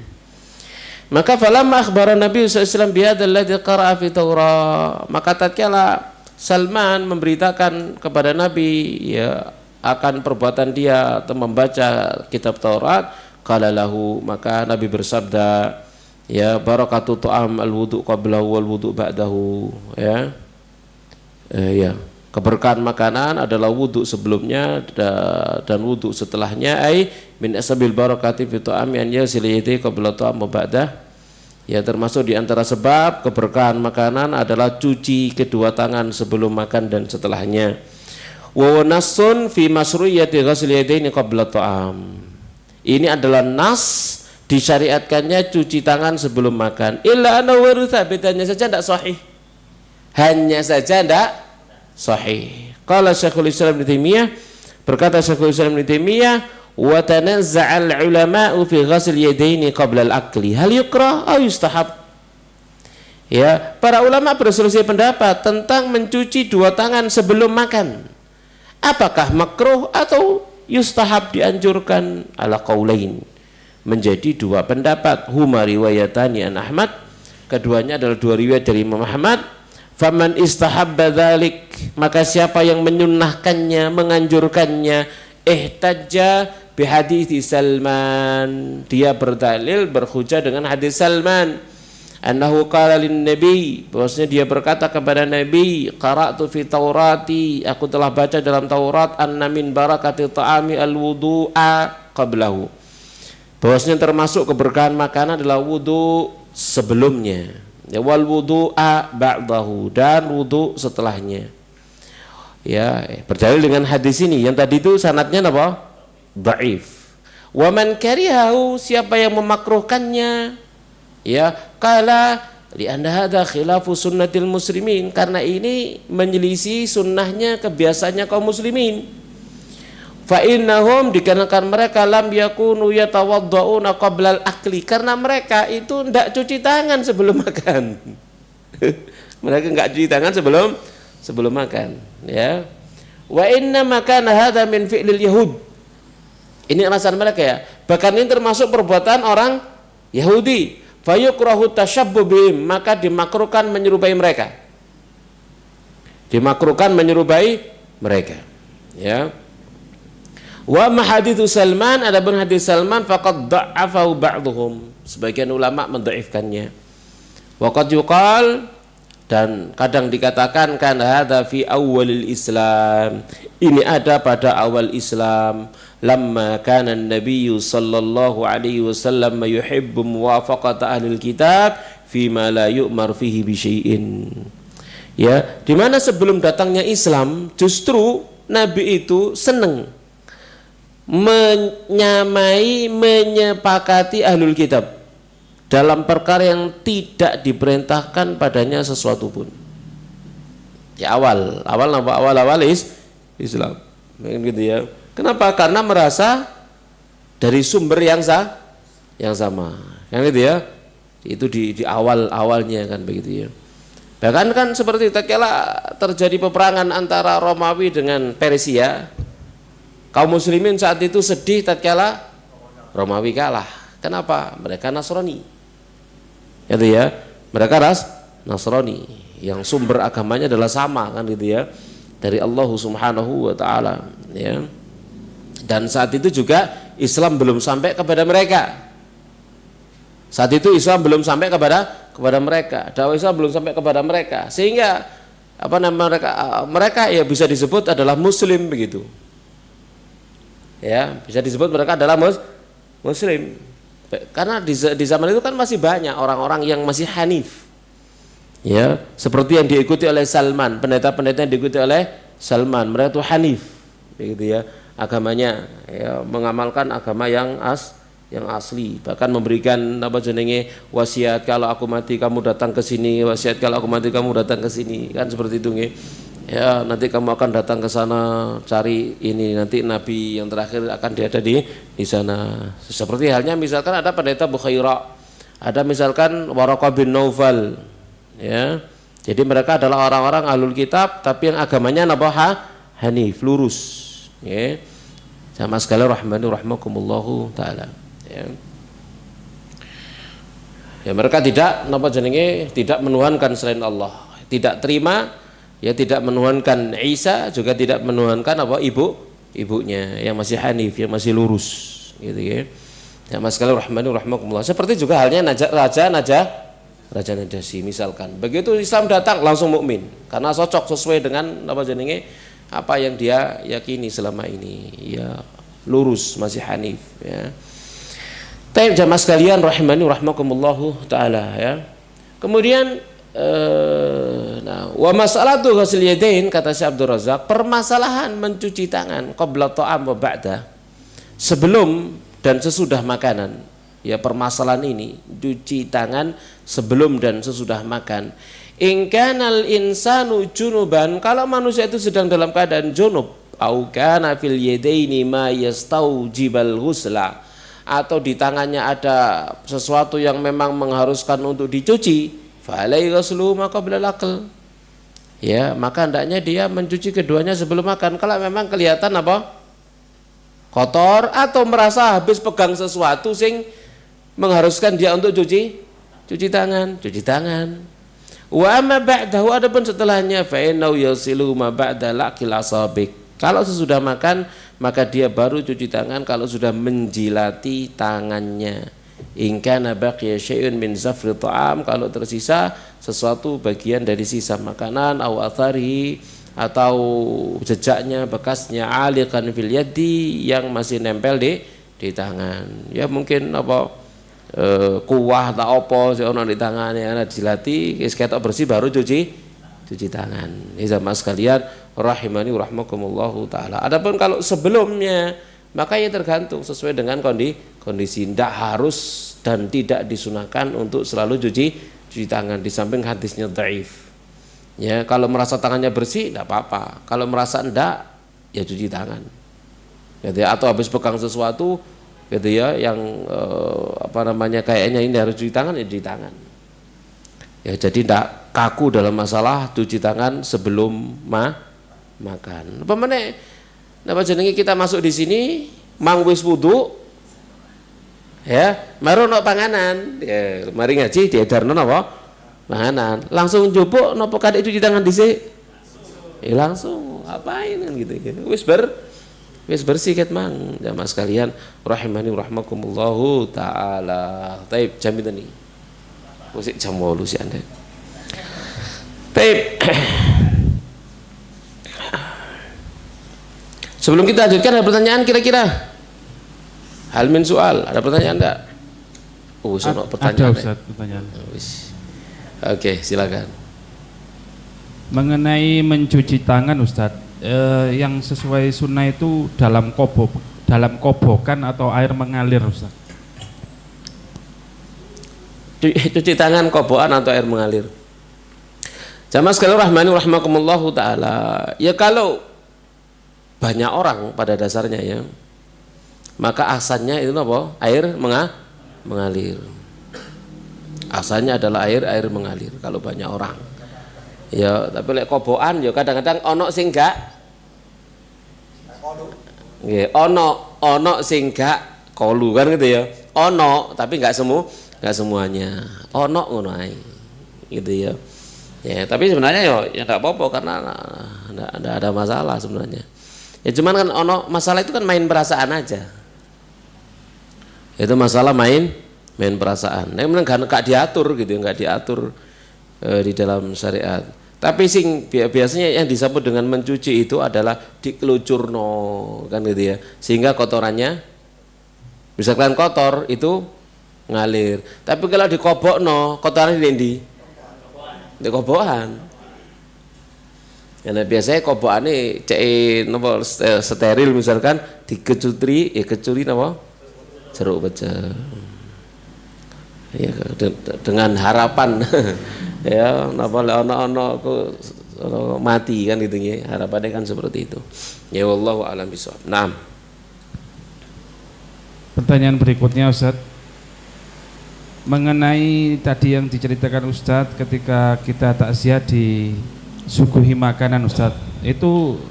Maka falamma akhbara Nabi sallallahu alaihi wasallam bi hadzal ladzi qara'a fi Taurah, maka tatkala Salman memberitakan kepada Nabi ya akan perbuatan dia atau membaca kitab Taurat, qala lahu, maka Nabi bersabda, ya barakatu ta'am al-wudu qablahu wal wudu ba'dahu, ya. Ya, keberkahan makanan adalah wudu sebelumnya dan wudu setelahnya, ai min asabil barakati fi ta'ami an yasil yadi qabla ta'am wa ba'dah. Ya, termasuk di antara sebab keberkahan makanan adalah cuci kedua tangan sebelum makan dan setelahnya. Wa nassun fi masruiyati ghusl yadaini qabla ta'am. Ini adalah nas disyariatkannya cuci tangan sebelum makan. Illa anna waru thabitannya saja tidak sahih. Hanya saja tidak sahih. Qala Syekhul Islam Ibnu Taimiyah, berkata Syekhul Islam Ibnu Taimiyah, wa tanazza'al ulama'u fi ghusl yadaini qabla al-akli hal yukrah aw yustahab. Ya, para ulama berselisih pendapat tentang mencuci dua tangan sebelum makan. Apakah makruh atau yustahab, dianjurkan? Ala qaulain, menjadi dua pendapat. Huma riwayatani an Ahmad, keduanya adalah dua riwayat dari Imam Ahmad. Faman istahabba dzalik, maka siapa yang menyunnahkannya, menganjurkannya, ihtajja bihadits Salman, dia berdalil, berhujah dengan hadis Salman, annahu qala lin nabi, bahwasanya dia berkata kepada Nabi, qara'tu fi taurati, aku telah baca dalam Taurat, anna min barakati ta'ami al-wudu'a qablahu, bahwasanya termasuk keberkahan makanan adalah wudu sebelumnya, ya, wal wudu'a ba'dahu, dan wudu setelahnya. Ya, berdalil dengan hadis ini. Yang tadi itu sanadnya apa? Dhaif. Wa man karihahu, siapa yang memakruhkannya, ya, qala li anna hadza khilafu sunnatil muslimin, karena ini menyelisih sunnahnya, kebiasaannya kaum muslimin. Fa innahum, dikarenakan mereka lam yakunu yatawaddauna qabla al-akli, karena mereka itu tidak cuci tangan sebelum makan. Mereka enggak cuci tangan sebelum makan, ya. Wa inna makana hadza min fi'lil yahud, ini alasan mereka, ya, bahkan ini termasuk perbuatan orang Yahudi. Fayukrahu tashabbuh bihim, maka dimakruhkan menyerupai mereka, dimakruhkan menyerupai mereka, ya. Wa mahadithu Salman, adapun hadis Salman, faqad dha'afahu ba'dhum, sebagian ulama mendhaifkannya. Wa qad yuqal, dan kadang dikatakan, kan hadza fi awwalil Islam, ini ada pada awal Islam, lamma kana an-nabiyyu sallallahu alaihi wasallam yuhibbu muwafaqata ahlil kitab fi ma la yu'mar fihi bi syai'in. Ya, di mana sebelum datangnya Islam justru Nabi itu senang menyamai, menyepakati ahlul kitab dalam perkara yang tidak diperintahkan padanya sesuatu pun. Ya, awal Islam, gitu ya. Kenapa? Karena merasa dari sumber yang sama, kan gitu ya. Itu di awalnya kan begitu ya. Bahkan kan seperti tatkala terjadi peperangan antara Romawi dengan Persia, kaum muslimin saat itu sedih tatkala Romawi kalah. Kenapa? Mereka Nasrani. Gitu ya. Mereka Nasrani yang sumber agamanya adalah sama, kan gitu ya, dari Allah Subhanahu wa taala, ya. Dan saat itu juga Islam belum sampai kepada mereka. Saat itu Islam belum sampai kepada mereka. Dakwah Islam belum sampai kepada mereka. Sehingga apa namanya, mereka ya bisa disebut adalah muslim begitu. Ya, bisa disebut mereka adalah muslim. Karena di zaman itu kan masih banyak orang-orang yang masih hanif. Ya, seperti yang diikuti oleh Salman, pendeta-pendeta yang diikuti oleh Salman, mereka itu hanif, begitu ya. Agamanya, ya, mengamalkan agama yang asli, bahkan memberikan apa jenenge wasiat, kalau aku mati kamu datang ke sini, wasiat kalau aku mati kamu datang ke sini, kan seperti itu nggih. Ya, nanti kamu akan datang ke sana cari ini, nanti nabi yang terakhir akan ada di sana. Seperti halnya misalkan ada pendeta Bukhaira, ada misalkan Waraqah bin Naufal, ya. Jadi mereka adalah orang-orang ahlul kitab tapi yang agamanya hanif, lurus. Ya, sama sekali rahmani rahmakumullahu taala. Ya. Ya, mereka tidak tidak menuhankan selain Allah, tidak terima Ya tidak menuhankan Isa, juga tidak menuhankan apa ibunya yang masih hanif, yang masih lurus gitu ya. Ya mas sekalian rahimahumullah. Seperti juga halnya Raja Najasyi misalkan. Begitu Islam datang langsung mukmin karena cocok sesuai dengan apa yang dia yakini selama ini. Ya lurus, masih hanif ya. Taib jamaah sekalian rahimahumullah taala ya. Kemudian wa masalatu ghusl yadain, kata Syekh Abdul Razak, permasalahan mencuci tangan qabla ta'am wa ba'da, sebelum dan sesudah makanan. Ya permasalahan ini cuci tangan sebelum dan sesudah makan. In kanal insanu junuban, kalau manusia itu sedang dalam keadaan junub, au kana fil yadaini ma yastaujibal ghusla, atau di tangannya ada sesuatu yang memang mengharuskan untuk dicuci, fa alaihi ghuslu ma qabla al-aql. Ya, maka hendaknya dia mencuci keduanya sebelum makan. Kalau memang kelihatan apa? Kotor atau merasa habis pegang sesuatu sing mengharuskan dia untuk cuci tangan. Wa amma ba'dahu, adapun setelahnya fa innahu yasilu ma ba'da laqil asabik. Kalau sesudah makan maka dia baru cuci tangan kalau sudah menjilati tangannya. In kana baqiya syai'un min zafri ta'am, kalau tersisa sesuatu bagian dari sisa makanan, aw athari, atau jejaknya, bekasnya, alikan fil yadi, yang masih nempel di tangan. Ya mungkin apa kuah tak opo ono di tangan, ya dilati wis ketok bersih baru cuci tangan. Ini sama sekalian rahimani rahmakumullahu taala. Adapun kalau sebelumnya maka ya tergantung sesuai dengan kondisi. Tidak harus dan tidak disunahkan untuk selalu cuci tangan, di samping hadisnya dhaif. Ya, kalau merasa tangannya bersih tidak apa-apa. Kalau merasa enggak, ya cuci tangan. Gitu ya, atau habis pegang sesuatu gitu ya yang kayaknya ini harus cuci tangan, ya cuci tangan. Ya, jadi tidak kaku dalam masalah cuci tangan sebelum makan. Napa jenenge kita masuk di sini mang wis wudu ya, marono panganan. Ya, mari ngaji diedarno napa? Panganan, langsung njupuk nopo kadek cuci tangan dhisik? Langsung apain kan gitu. Wis bersih ket mang. Jamaah sekalian rahimani rahmakumullahu taala. Taib jam itu nih. Wis jam 8 sih Anda. Taib. Sebelum kita lanjutkan, ada pertanyaan kira-kira? Hal min soal, ada pertanyaan enggak? Sono pertanyaan. Ada Ustaz, pertanyaan. Oke, silakan. Mengenai mencuci tangan Ustadz, yang sesuai sunnah itu dalam kobokan atau air mengalir Ustadz? Cuci tangan kobokan atau air mengalir. Jamaah sekalian rahmani rahmakumullahu taala. Ya kalau banyak orang pada dasarnya ya, maka asalnya itu apa? Air mengalir. Asalnya adalah air mengalir kalau banyak orang. Ya, tapi lek kobokan ya kadang-kadang ono sing gak. Nggih, ono sing gak kolu kan gitu ya. Ono, tapi enggak semuanya. Ono ngono ae. Gitu ya. Ya, tapi sebenarnya ya enggak apa-apa karena enggak ada masalah sebenarnya. Ya cuman kan ono masalah itu kan main perasaan aja. Itu masalah main perasaan. Nah, memang gak diatur gitu, nggak diatur di dalam syariat. Tapi biasanya yang disebut dengan mencuci itu adalah dikelucurno kan gitu ya, sehingga kotorannya misalkan kotor itu ngalir. Tapi kalau dikobokno kotorannya di kobokan. Karena biasanya kobokane steril misalkan dikecuri napa jeruk pecel. Ya, dengan harapan ya napa ono mati kan gitu ya, harapannya kan seperti itu ya, wallahu a'lam bishawab. Naam. Pertanyaan berikutnya Ustadz, mengenai tadi yang diceritakan Ustadz ketika kita takziah disuguhi makanan Ustadz, itu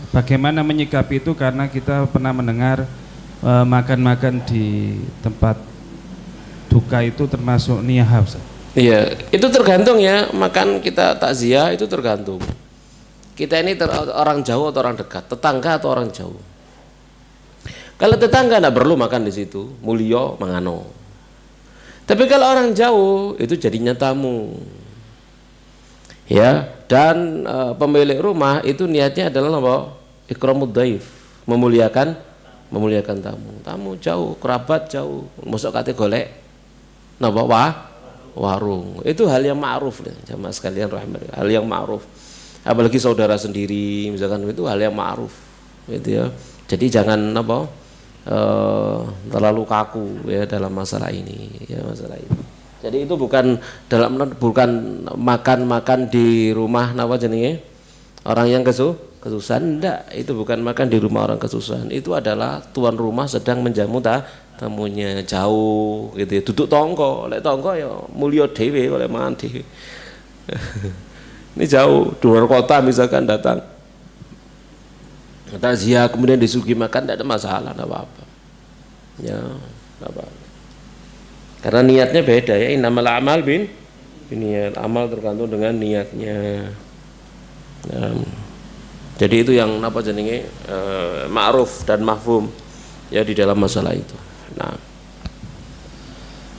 bagaimana menyikapi itu, karena kita pernah mendengar makan-makan di tempat duka itu termasuk niyah Ustaz. Iya, itu tergantung ya, makan kita takziah itu tergantung. kita ini orang jauh atau orang dekat, tetangga atau orang jauh. Kalau tetangga tidak perlu makan di situ, mulio mangano. Tapi kalau orang jauh itu jadinya tamu. Ya, dan pemilik rumah itu niatnya adalah apa? Ikramud dhaif, memuliakan tamu. Tamu jauh, kerabat jauh, masuk kate golek napa warung. Itu hal yang ma'ruf deh, jamaah sekalian rahimani. Hal yang ma'ruf. Apalagi saudara sendiri misalkan, itu hal yang ma'ruf. Gitu ya. Jadi jangan terlalu kaku ya dalam masalah ini ya, masalah ini. Jadi itu bukan makan di rumah napa jenenge orang yang kesusahan, enggak, itu bukan makan di rumah orang kesusahan. Itu adalah tuan rumah sedang menjamu tamunya jauh gitu ya, duduk tonggo, lek tonggo ya mulya dhewe oleh mangan dhewe. Ini jauh, luar kota misalkan datang takziah kemudian disuguhi makan, tidak ada masalah, tidak apa-apa ya, tidak apa-apa, karena niatnya beda ya. Innamal a'mal bin niat, amal tergantung dengan niatnya. Jadi itu yang apa jenenge ma'ruf dan mahfum ya di dalam masalah itu. Nah,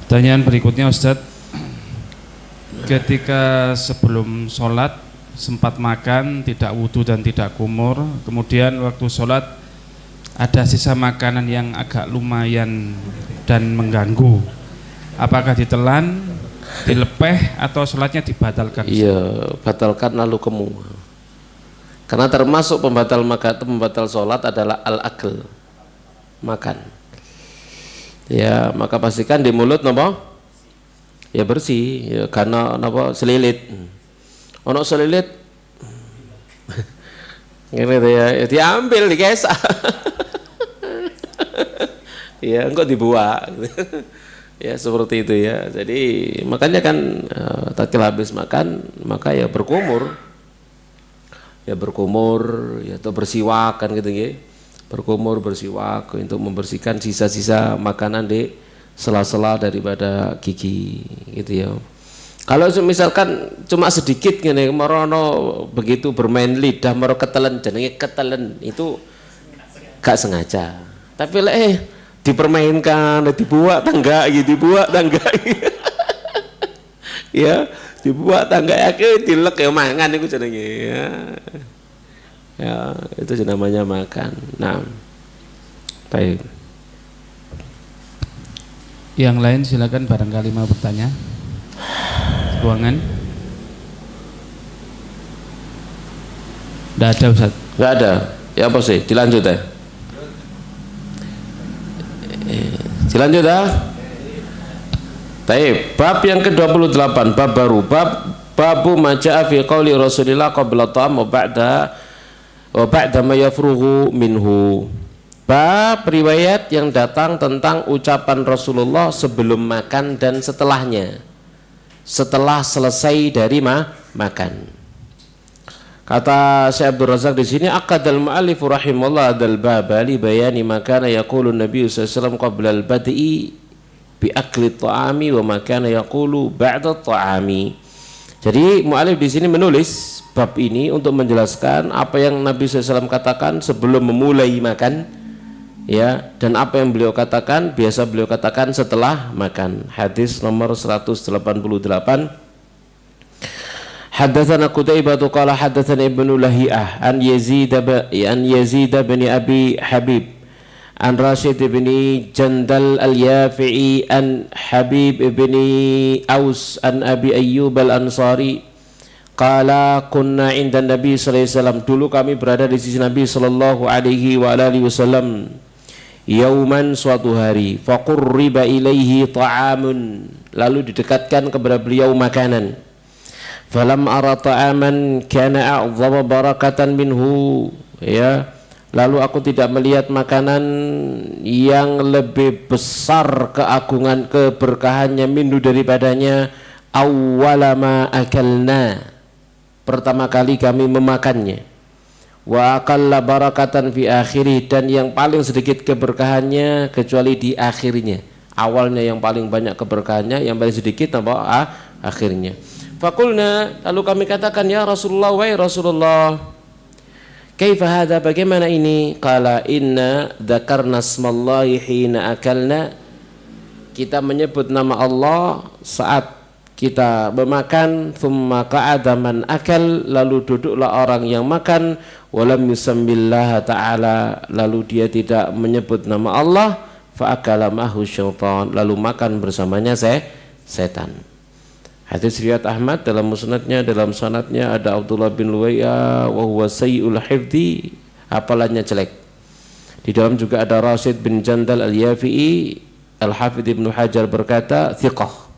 pertanyaan berikutnya Ustadz, ketika sebelum sholat sempat makan, tidak wudhu dan tidak kumur, kemudian waktu sholat ada sisa makanan yang agak lumayan dan mengganggu, apakah ditelan, dilepeh, atau sholatnya dibatalkan? Iya, batalkan lalu kemu. Karena termasuk pembatal sholat adalah al-akl, makan. Ya, maka pastikan di mulut napa? Ya bersih, ya, karena napa selilit. Ono selilit ngene ya, diambil digesek. Ya, engko dibuang. Ya seperti itu ya. Jadi makanya kan tatkala habis makan maka ya berkumur. Ya atau bersiwak kan gitu ya. Berkumur, bersiwak untuk membersihkan sisa-sisa makanan di sela-sela daripada gigi gitu ya. Kalau misalkan cuma sedikit gini, merono begitu bermain lidah mero ketelen, jenenge ketelen, itu gak sengaja. Tapi dipermainkan, dibuat tangga gitu, dibuat tangga. Ya, dibuat tangga ya dilek ya mangan itu jenenge ya. Ya, itu namanya makan. Nah, baik. Yang lain silakan, barangkali mau bertanya. Ruangan? Tidak ada Ustaz. Tidak ada. Ya apa sih? Dilanjut ya. Dilanjut ya. Baik, bab yang ke-28, bab baru, babu maja'a fi qauli Rasulillah qabla ta'am wa ba'da ma yafruhu minhu. Bab riwayat yang datang tentang ucapan Rasulullah sebelum makan dan setelahnya, setelah selesai dari makan. Kata Syekh Abdul Razak di sini, aqadal mu'allif rahimahullah dal baba li bayani makana yaqulu Nabi sallallahu alaihi wasallam qabla al-bad'i bi akli ta'ami wa makana yaqulu ba'da ta'ami. Jadi mu'allif di sini menulis bab ini untuk menjelaskan apa yang Nabi SAW katakan sebelum memulai makan, ya, dan apa yang beliau katakan, biasa beliau katakan setelah makan. Hadis nomor 188. Haddatsana Qutaibah qala haddatsana Ibnu Lahiyah an Yazid bin Abi Habib an Rashid bin Jandal al-Yafi'i an Habib bin Aus an Abi Ayyub al-Ansari qala kunna 'inda Nabi sallallahu alaihi wasallam, dulu kami berada di sisi Nabi sallallahu alaihi wa alihi wasallam, yauman, suatu hari, faqurriba ilaihi ta'amun, lalu didekatkan kepada beliau makanan. Falam ara ta'aman kana a'zama barakatan minhu, ya, lalu aku tidak melihat makanan yang lebih besar keagungan keberkahannya minhu daripadanya, awwalama akalna, pertama kali kami memakannya, wa aqalla barakatan fi akhirih, dan yang paling sedikit keberkahannya kecuali di akhirnya. Awalnya yang paling banyak keberkahannya, yang paling sedikit akhirnya. Fakulna, lalu kami katakan, ya Rasulullah, wahai Rasulullah, Kaifa hadza, bagaimana ini? Qala inna dzakarna smallahi hina akalna, kita menyebut nama Allah saat kita memakan. Thumma qa'ada man akal, lalu duduklah orang yang makan. Walam yusammillaha ta'ala, lalu dia tidak menyebut nama Allah. Fa'akala ma'hu syaitan, lalu makan bersamanya setan. Hadis riwayat Ahmad dalam musnadnya, dalam sanadnya ada Abdullah bin Luwayya wa huwa sayyi'ul hifdzi, hafalannya jelek. Di dalam juga ada Rasyid bin Jandal al-Yafi'i. Al-Hafidh Ibnu Hajar berkata thiqah.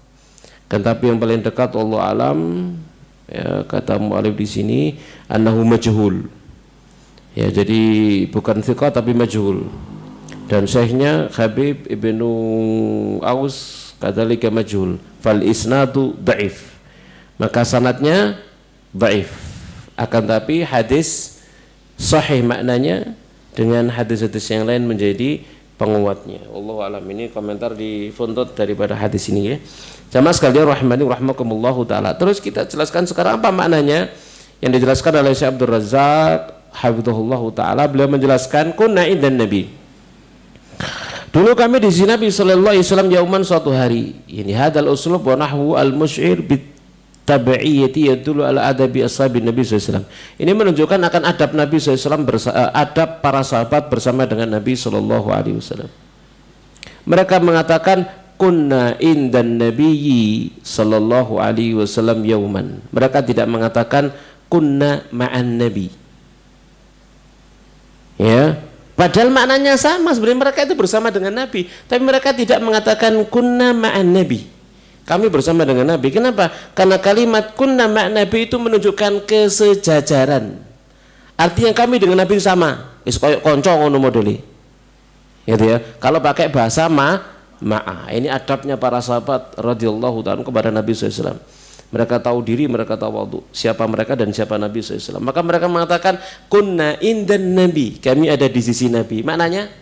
Kan tapi yang paling dekat Allah alam, ya, kata mu'alif di sini annahu majhul. Ya, jadi bukan thiqah tapi majhul. Dan syekhnya Habib Ibnu Aus kadzalika majhul. Fal isnadu dhaif, maka sanadnya dhaif. Akan tapi hadis sahih maknanya, dengan hadis-hadis yang lain menjadi penguatnya. Wallahu alam. Ini komentar di footnote daripada hadis ini ya. Jamaah sekalian rahimani rahimakumullahu taala. Terus kita jelaskan sekarang apa maknanya yang dijelaskan oleh Syekh Abdul Razzaq hafizahullahu taala. Beliau menjelaskan kunna indan nabi, dulu kami di sini Nabi sallallahu alaihi wasallam yauman, suatu hari. Ini hadal uslub wa nahwu al-musy'ir bit tabi'iyyati yadullu ala adabi ashabi Nabi sallallahu alaihi wasallam. Ini menunjukkan akan adab Nabi sallallahu alaihi wasallam, adab para sahabat bersama dengan Nabi sallallahu alaihi wasallam. Mereka mengatakan kunna indan nabiyyi sallallahu alaihi wasallam yauman. Mereka tidak mengatakan kunna ma'an nabi. Ya, padahal maknanya sama, sebenarnya mereka itu bersama dengan Nabi, tapi mereka tidak mengatakan kunna ma'an nabi, kami bersama dengan Nabi. Kenapa? Karena kalimat kunna ma'an nabi itu menunjukkan kesejajaran. Artinya kami dengan Nabi sama, is koyok konco ngono modeli. Gitu ya. Kalau pakai bahasa ma'a, ini adabnya para sahabat radhiyallahu ta'ala kepada Nabi SAW. Mereka tahu diri, mereka tahu waktu siapa mereka dan siapa Nabi SAW. Maka mereka mengatakan kunna indan nabi, kami ada di sisi Nabi. Maknanya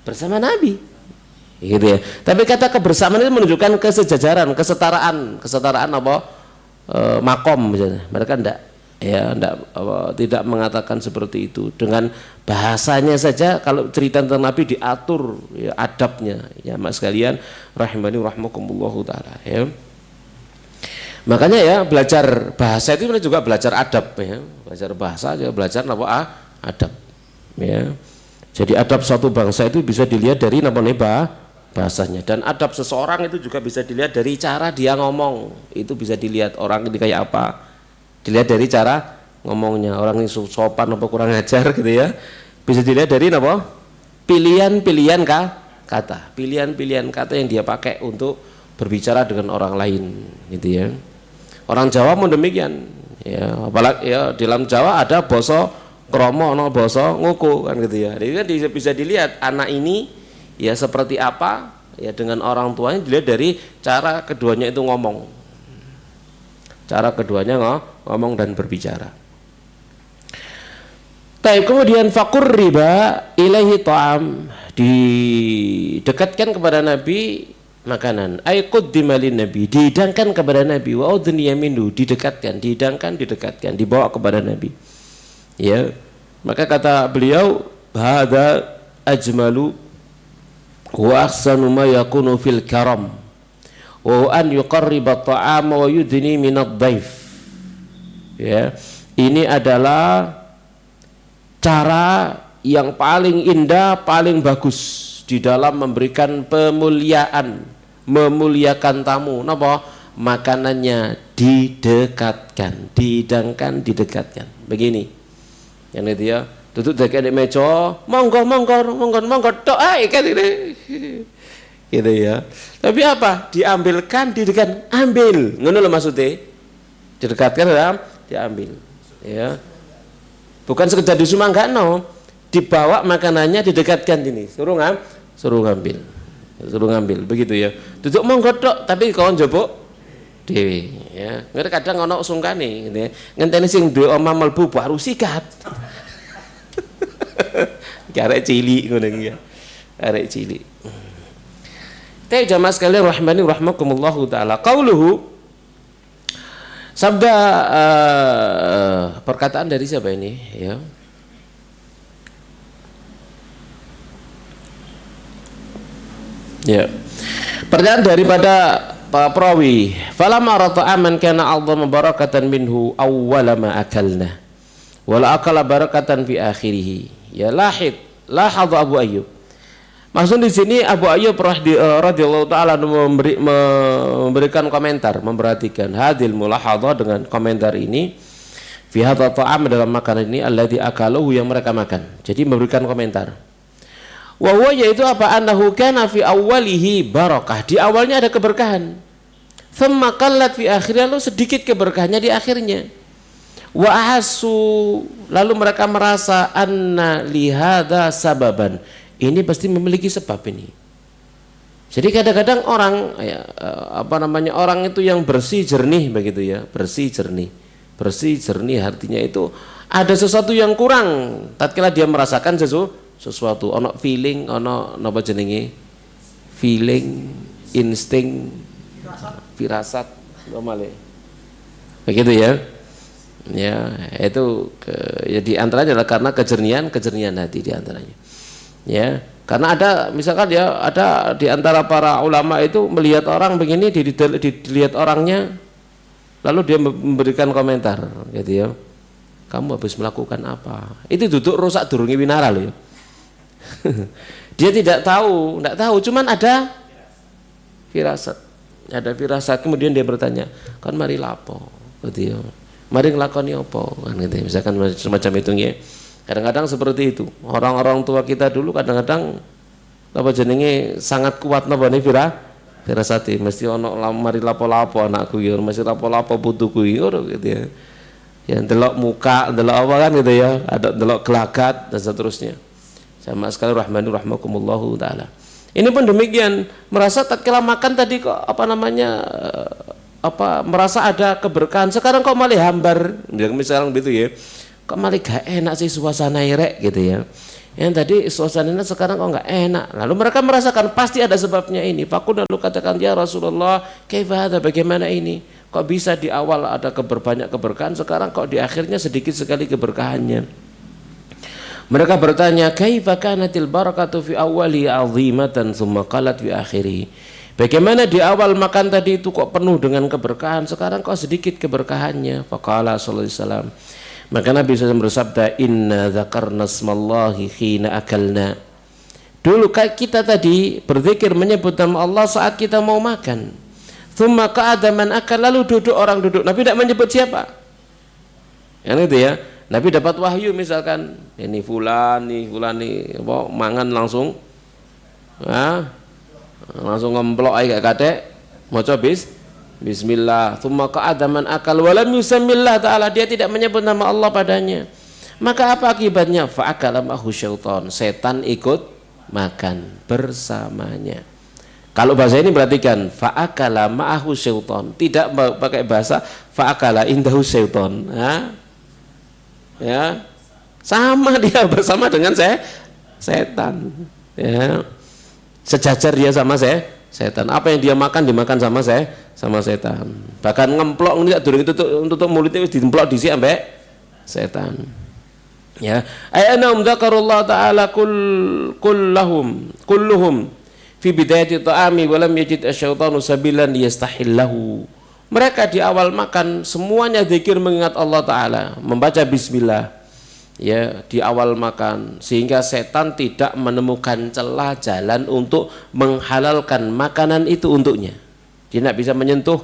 bersama Nabi, gitu ya. Tapi kata kebersamaan itu menunjukkan kesejajaran, kesetaraan apa? Makom misalnya. Mereka tidak mengatakan seperti itu. Dengan bahasanya saja kalau cerita tentang Nabi diatur ya, adabnya ya mas sekalian rahimani rahmakumullahu taala ya. Makanya ya belajar bahasa itu juga belajar adab ya. Belajar bahasa juga belajar adab ya. Jadi adab suatu bangsa itu bisa dilihat dari bahasanya, dan adab seseorang itu juga bisa dilihat dari cara dia ngomong. Itu bisa dilihat orang ini kayak apa, dilihat dari cara ngomongnya. Orang ini sopan apa kurang ajar gitu ya, bisa dilihat dari pilihan-pilihan kata, pilihan-pilihan kata yang dia pakai untuk berbicara dengan orang lain gitu ya. Orang Jawa pun demikian ya, apalagi ya dalam Jawa ada boso kromo, no boso nguku kan gitu ya. Jadi kan bisa dilihat anak ini ya seperti apa ya dengan orang tuanya, dilihat dari cara keduanya itu ngomong, cara keduanya ngomong dan berbicara. Baik, kemudian fakur riba ilaihi ta'am, didekatkan kepada Nabi makanan, ay quddima lin nabi, dihidangkan kepada Nabi, wa udniya minhu, didekatkan, dibawa kepada Nabi ya. Maka kata beliau hadza ajmalu wa ahsanu ma yakunu fil karam wa an yuqarriba ta'ama wa yudni min ad-dhaif ya. Ini adalah cara yang paling indah, paling bagus di dalam memberikan memuliakan tamu. Napa? Makanannya didekatkan, dihidangkan, didekatkan. Begini. Yang itu ya, duduk dekat meja, monggo tok ae kan ini. Gitu ya. Tapi apa? Diambilkan, didekatkan, ambil. Ngono lho maksudnya. Didekatkan dalam diambil. Ya. Bukan sekedar disumanggano, dibawa makanannya, didekatkan ini. Suruh ngambil begitu ya. Duduk monggo tok tapi kawan jebok dhewe ya. Ngerti kadang ana sungkane gitu ya. Ngenteni sing duwe omah mlebu baru sikat. Arek cilik ngono iki ya. Arek cilik. Jamaah sekalian rahimani rahmakumullahu taala. Qauluhu, Sabda perkataan dari siapa ini? Ya. Ya. Pertanyaan daripada Pak perawi, falamma rata'aman kana a'dhamu barakatan minhu awwala ma akalna wala akala barakatan fi akhirih. Ya lahid lahadha Abu Ayyub. Maksud di sini Abu Ayyub radhiyallahu taala memberikan komentar, memperhatikan hadil mulahadhah dengan komentar ini fi hadha ta'am dalam makanan ini alladzi akaluhu yang mereka makan. Jadi memberikan komentar. Wa huwa yaitu apa? Annahu kana fi awwalihi barakah. Di awalnya ada keberkahan. Thumma qallat fi akhirnya, lalu sedikit keberkahannya di akhirnya. Wa ahassu, lalu mereka merasa anna lihada sababan. Ini pasti memiliki sebab ini. Jadi kadang-kadang orang orang itu yang bersih jernih begitu ya, bersih jernih. Bersih jernih artinya itu ada sesuatu yang kurang tatkala dia merasakan sesuatu ono feeling, ono napa jenenge, feeling, insting, firasat normale begitu ya. Ya itu ya di antaranya adalah karena kejernihan hati di antaranya ya, karena ada misalkan ya ada di antara para ulama itu melihat orang begini, dilihat orangnya lalu dia memberikan komentar gitu ya, kamu habis melakukan apa, itu duduk rusak durungi winara loh ya. Dia tidak tahu, cuman ada firasat, kemudian dia bertanya, kan mari lapo, gitu ya, mari ngelakoni opo, kan gitu, misalkan semacam itu ya. Kadang-kadang seperti itu, orang-orang tua kita dulu kadang-kadang apa jenenge sangat kuat napa nih firasat, mesti ono mari lapo-lapo anakku ya, mesti lapo-lapo putuku gitu ya. Ya ndelok muka, ndelok apa kan gitu ya, ada ndelok gelagat dan seterusnya. Sama sekali rahmakumullahu taala. Ini pun demikian, merasa tatkala makan tadi kok merasa ada keberkahan, sekarang kok malah hambar, misalnya gitu ya, kok malah gak enak sih suasana rek gitu ya. Yang tadi suasananya sekarang kok gak enak. Lalu mereka merasakan pasti ada sebabnya ini. Fakun lalu katakan, ya Rasulullah, kaifa hadza, bagaimana ini? Kok bisa di awal ada banyak keberkahan, sekarang kok di akhirnya sedikit sekali keberkahannya? Mereka bertanya, kaifa kanatil barakatu fi awwali 'azimatan tsumma qalat fi akhirih. Bagaimana di awal makan tadi itu kok penuh dengan keberkahan, sekarang kok sedikit keberkahannya? Faqala sallallahu alaihi wasallam. Maka Nabi SAW bersabda, inna dzakarna smallahi khina akalna. Dulu kita tadi berzikir menyebut nama Allah saat kita mau makan. Tsumma qa'ada man akal, lalu orang duduk. Nabi tidak menyebut siapa. Yang itu ya. Nabi dapat wahyu misalkan ini fulan nih mangan langsung langsung ngemplok aja gak kadek maca bismillah, tsumma qa'ada man akal wa lam yusammillah ta'ala, dia tidak menyebut nama Allah padanya, maka apa akibatnya? Fa'akala ma'hu syaitan, setan ikut makan bersamanya. Kalau bahasa ini perhatikan, fa'akala ma'hu syaitan, tidak pakai bahasa fa'akala indahu syaitan. Ya, sama dia bersama dengan setan ya, sejajar dia sama setan. Apa yang dia makan dimakan sama setan, bahkan ngemplok ini durung itu untuk mulutnya ditemplok disi ambek setan ya. Ayana dzakarullah ta'ala kulluhum fi bidayati ta'ami wa lam yajid asyaitanu sabilan yastahillahu. Mereka di awal makan semuanya zikir mengingat Allah Ta'ala, membaca bismillah ya di awal makan, sehingga setan tidak menemukan celah jalan untuk menghalalkan makanan itu untuknya. Dia tidak bisa menyentuh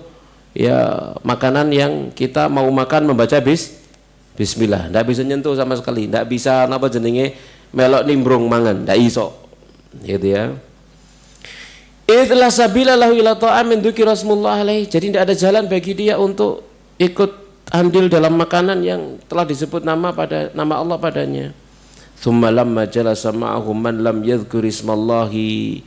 ya makanan yang kita mau makan membaca bismillah, tidak bisa nyentuh sama sekali, tidak bisa apa jenenge melok nimbrung mangan, tidak iso gitu ya. Itulah sabila lahu ila ta'amin dzikra rasmullah alaihi. Jadi tidak ada jalan bagi dia untuk ikut andil dalam makanan yang telah disebut nama Allah padanya. Tsumma lamma jalasa ma'ahum man lam yadhkur ismallahi.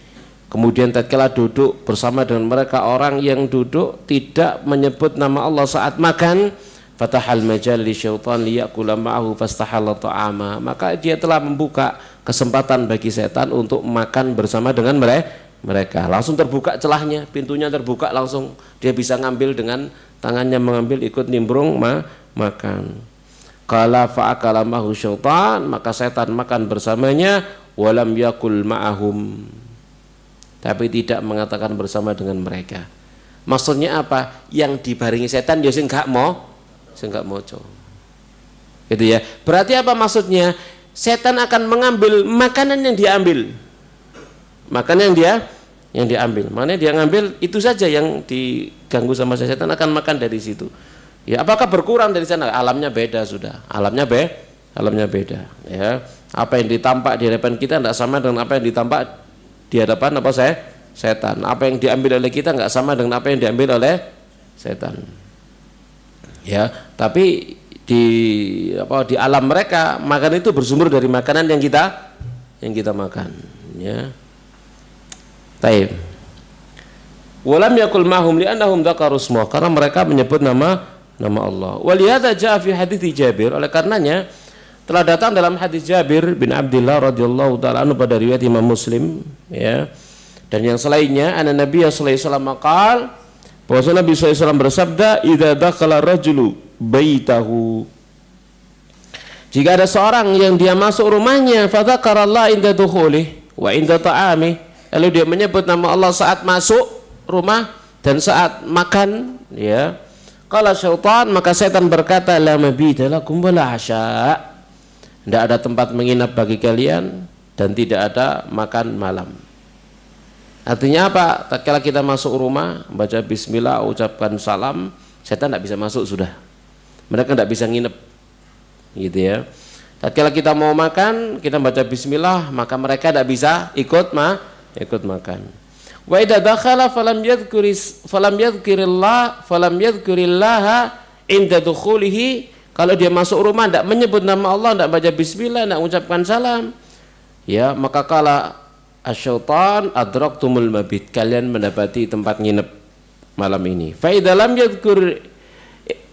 Kemudian tatkala duduk bersama dengan mereka orang yang duduk tidak menyebut nama Allah saat makan, fatahal majal li syaitan liyakula ma'ahu fastahalla ta'ama. Maka dia telah membuka kesempatan bagi setan untuk makan bersama dengan mereka. Langsung terbuka celahnya, pintunya terbuka, langsung dia bisa ngambil dengan tangannya, mengambil, ikut nimbrung makan. Qala fa'akala mahu syaitan, maka setan makan bersamanya, walam yakul ma'ahum, tapi tidak mengatakan bersama dengan mereka. Maksudnya apa? Yang dibaringi setan ya sing gak moco. Gitu ya. Berarti apa maksudnya? Setan akan mengambil makanan yang diambil. Makanan yang diambil. Maknanya dia ngambil itu saja yang diganggu sama setan akan makan dari situ. Ya, apakah berkurang dari sana? Alamnya beda sudah. Alamnya beda, ya. Apa yang ditampak di hadapan kita tidak sama dengan apa yang ditampak di hadapan setan. Apa yang diambil oleh kita nggak sama dengan apa yang diambil oleh setan. Ya, tapi di alam mereka makan itu bersumber dari makanan yang kita makan, ya. Taib. Walam yakul mahum li'annahum dzakaru isma, karena mereka menyebut nama Allah. Walihada jaa fi hadits Jabir, oleh karenanya telah datang dalam hadis Jabir bin Abdullah radhiyallahu taala anhu pada riwayat Imam Muslim, ya. Dan yang selainnya, anna Nabi sallallahu alaihi wasallam qaal, bahwa Nabi sallallahu alaihi wasallam bersabda, idza dakhala rajulu baitahu, jika ada seorang yang dia masuk rumahnya, fa dzakarallaha inda dukhulih wa inda ta'amih, lalu dia menyebut nama Allah saat masuk rumah dan saat makan, ya. Qala syaitan, maka setan berkata, la mabita lakum wala asya, tidak ada tempat menginap bagi kalian dan tidak ada makan malam. Artinya apa? Tatkala kita masuk rumah, baca bismillah, ucapkan salam, setan tidak bisa masuk sudah. Mereka tidak bisa nginep, gitu ya. Tatkala kita mau makan, kita baca bismillah, maka mereka tidak bisa ikut makan. Wa idza dakhala falam yadhkurillaha inda dukhulihi, kalau dia masuk rumah tidak menyebut nama Allah, tidak baca bismillah, tidak mengucapkan salam, ya, maka kala asyaitan adraktumul mabit, kalian mendapati tempat nginep malam ini. Fa idza lam yadhkur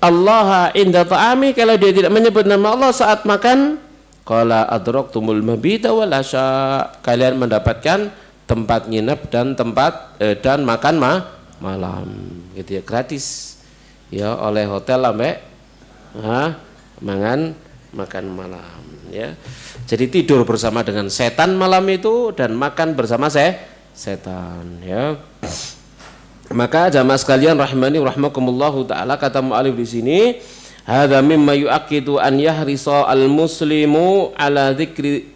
Allah inda ta'ami, kalau dia tidak menyebut nama Allah saat makan, kala adraktumul mabita wal asya, kalian mendapatkan tempat nginep dan dan makan malam, gitu ya, gratis, ya, oleh hotel sampai makan malam, ya. Jadi tidur bersama dengan setan malam itu dan makan bersama setan, ya. Maka jamaah sekalian rahimani rahmakumullahu taala, kata mu'alif di sini, hadza mimma yu'akkidu an yahrisa al-muslimu ala dzikri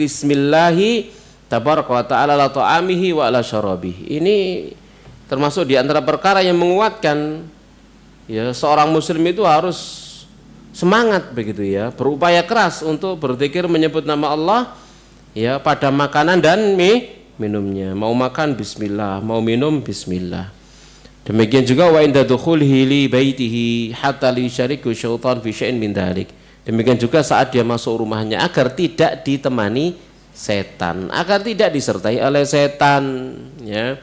ismillahi tabaraka wa ta'ala la ta'amihi wa ala syarabihi. Ini termasuk di antara perkara yang menguatkan, ya, seorang muslim itu harus semangat begitu, ya, berupaya keras untuk berzikir menyebut nama Allah, ya, pada makanan dan minumnya. Mau makan bismillah, mau minum bismillah. Demikian juga wa inda dukhulihi li baitihi hatta li syariku syaitan fi syai'in min dzalik. Demikian juga saat dia masuk rumahnya, agar tidak ditemani setan, agar tidak disertai oleh setan, ya.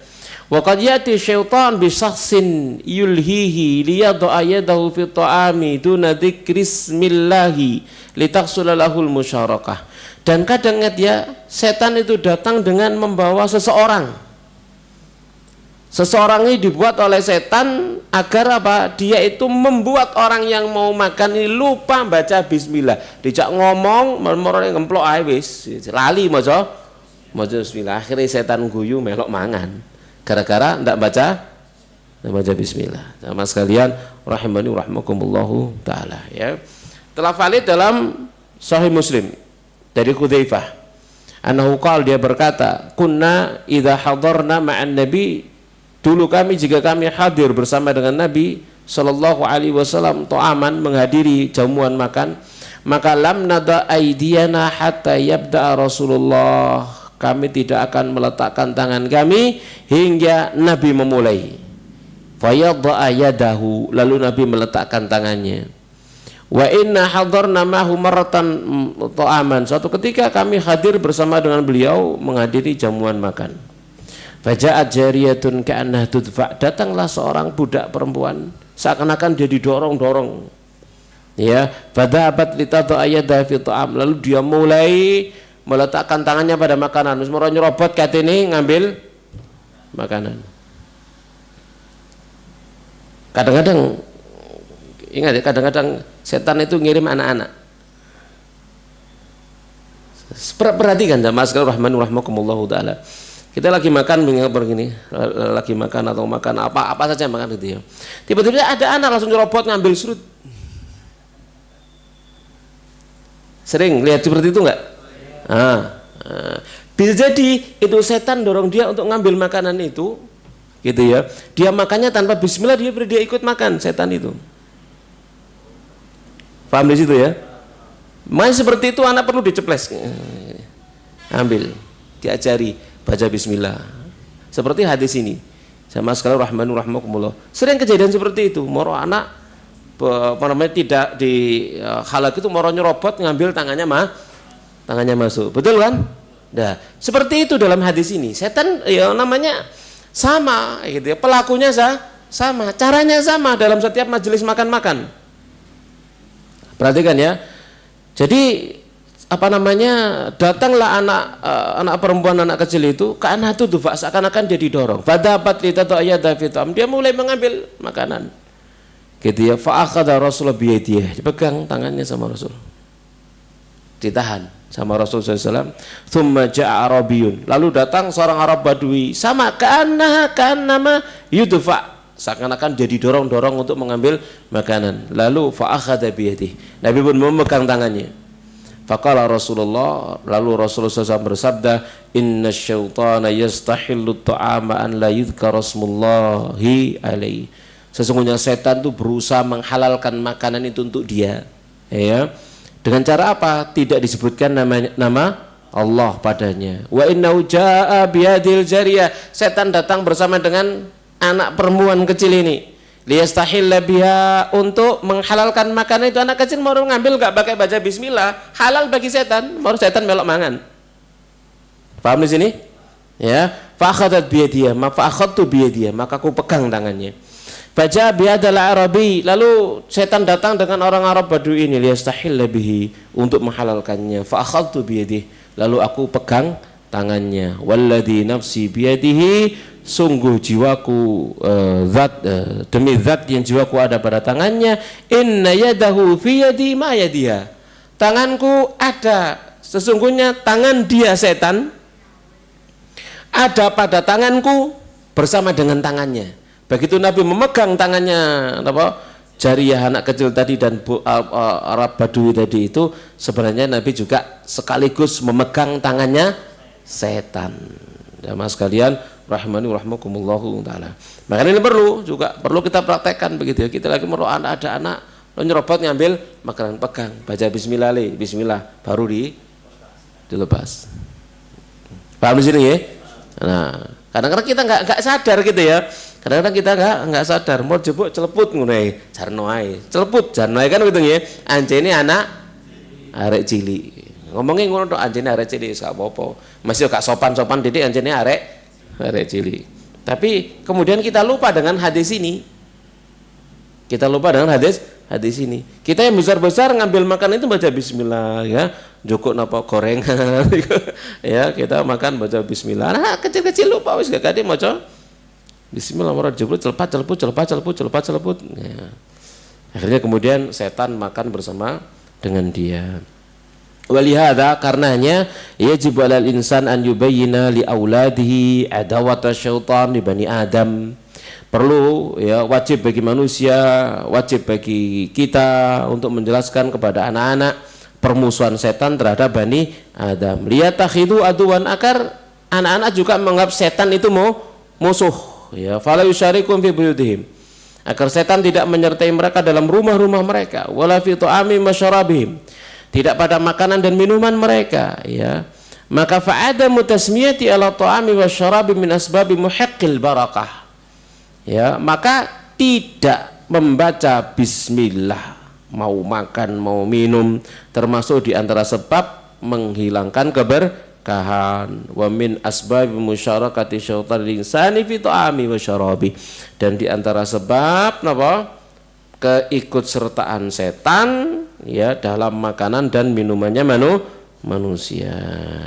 Wa qad yati syaitan bi syakhsin yulhihi liyad'a yadahu fi ta'ami duna dzikrismillahi litahsula lahul musyarakah. Dan kadang ya, setan itu datang dengan membawa seseorang. Seseorang ini dibuat oleh setan agar apa? Dia itu membuat orang yang mau makan ini lupa baca bismillah. Dijak ngomong, merone ngemplok ae wis, lali maca bismillah. Akhirnya setan guyu melok mangan. Gara-gara ndak baca bismillah. Sama sekalian rahimani rahmakumullahu taala, ya. Telah valid dalam Sahih Muslim dari Hudzaifah. Annahu qala, dia berkata, kunna idza hadarna ma'an nabi, dulu kami jika kami hadir bersama dengan Nabi sallallahu alaihi wasallam, ta'aman, menghadiri jamuan makan, maka lam nada aydiyana hatta yabda Rasulullah, kami tidak akan meletakkan tangan kami hingga Nabi memulai. Fayadha yadahu, lalu Nabi meletakkan tangannya. Wa inna hadarna mahu maratan ta'aman, suatu ketika kami hadir bersama dengan beliau menghadiri jamuan makan. Faja'at jariyatun ka'annah tudfa, datanglah seorang budak perempuan seakan-akan dia didorong-dorong, ya. Fadhabat litadha ayadaha fi ta'am, lalu dia mulai meletakkan tangannya pada makanan, wis moro nyerobot katene ngambil makanan. Kadang-kadang ingat ya, kadang-kadang setan itu ngirim anak-anak. Perhatikan jamaah sekalian rahimahumullah taala. Kita lagi makan begini, lagi makan atau makan apa saja makan gitu ya. Tiba-tiba ada anak langsung nyerobot ngambil serut. Sering lihat seperti itu enggak? Bisa jadi itu setan dorong dia untuk ngambil makanan itu, gitu ya. Dia makannya tanpa bismillah, dia ikut makan setan itu. Paham di situ ya? Masih seperti itu anak perlu diceples, ambil, diajari baca bismillah. Seperti hadis ini. Sama sekali rahmakumullah. Sering kejadian seperti itu. Moro anak tidak di halak itu moro nyerobot ngambil tangannya masuk. Betul kan? Nah, seperti itu dalam hadis ini. Setan ya namanya sama gitu ya. Pelakunya sama, caranya sama dalam setiap majelis makan-makan. Perhatikan ya. Jadi datanglah anak perempuan, anak kecil itu ke anak itu tuh seakan-akan dia didorong. Dia mulai mengambil makanan. Gitu ya. Fa akhadha Rasulullah biyadihi. Dipegang tangannya sama Rasul. Ditahan sama Rasul SAW. Thumma ja'a Arabiyun. Lalu datang seorang Arab Badui sama ka'annama yudfa. Seakan-akan dia didorong-dorong untuk mengambil makanan. Lalu fa'akhadha biyadihi. Nabi pun memegang tangannya. Faqala Rasulullah, lalu Rasulullah SAW bersabda, inna syaitana yastahillu ta'ama an la yudhkara smullahi alaihi. Sesungguhnya setan itu berusaha menghalalkan makanan itu untuk dia, ya. Dengan cara apa? Tidak disebutkan nama Allah padanya. Wa innahu jaa'a biyadil jariyah. Setan datang bersama dengan anak perempuan kecil ini, liyastahilla biha, untuk menghalalkan makanan itu. Anak kecil mau ngambil gak pakai baca bismillah, halal bagi setan, mau setan melok mangan. Paham di sini? Ya, fa akhadhat biyadiha, fa akhadtu biyadiha, maka aku pegang tangannya. Baca biadal Arabi, lalu setan datang dengan orang Arab Badui ini, liyastahilla bihi, untuk menghalalkannya. Fa akhadtu biyadihi, lalu aku pegang tangannya. Walladzi nafsi biyadihi, sungguh jiwaku demi zat yang jiwaku ada pada tangannya, inna yadahu fi yadi ma yadiha, tanganku ada, sesungguhnya tangan dia setan ada pada tanganku bersama dengan tangannya. Begitu Nabi memegang tangannya jariyah anak kecil tadi dan Arab Badui tadi itu, sebenarnya Nabi juga sekaligus memegang tangannya setan. Jamaah sekalian rahimakumullahu taala. Makanya ini perlu kita praktekkan begitu ya. Kita lagi ada anak nyerobot ngambil makanan, pegang, baca bismillah, baru dilepas. Paham di sini ya? Nah, kadang-kadang kita nggak sadar gitu ya. Kadang-kadang kita nggak sadar, mau jebuk celeput ngono jarno ae. Celeput jarno ae kan gitu ya. Anjene anak arek cilik. Ngomongin ngono tok, anjene arek cilik gak apa-apa. Masih gak sopan-sopan didik anjene arek cilik. Tapi kemudian kita lupa dengan hadis ini. Kita lupa dengan hadis ini. Kita yang besar-besar ngambil makan itu baca bismillah ya. Jukuk napa gorengan ya, kita makan baca bismillah. Nah, kecil-kecil lupa wis gak kade maca bismillah, marah jebul celpat. Ya. Akhirnya kemudian setan makan bersama dengan dia. Walihada, karenanya yajib 'alal insan an yubayyina li auladihi adawata syaitan li bani Adam. Perlu ya, wajib bagi manusia, wajib bagi kita untuk menjelaskan kepada anak-anak permusuhan setan terhadap bani Adam. Liyatakhidu aduwan, akar anak-anak juga menganggap setan itu musuh ya. Fala yusyarikum fi buyutihim, agar setan tidak menyertai mereka dalam rumah-rumah mereka. Wala fi ta'ami masyarabihim, tidak pada makanan dan minuman mereka ya. Maka fa'adamu tasmiyati ala ta'ami wasyarabi min asbabi muhiqqil barakah ya. Maka tidak membaca bismillah mau makan mau minum termasuk di antara sebab menghilangkan keberkahan. Wa min asbabi musyarakati syaitanil insani fi ta'ami wasyarabi, dan di antara sebab keikutsertaan setan ya dalam makanan dan minumannya manusia.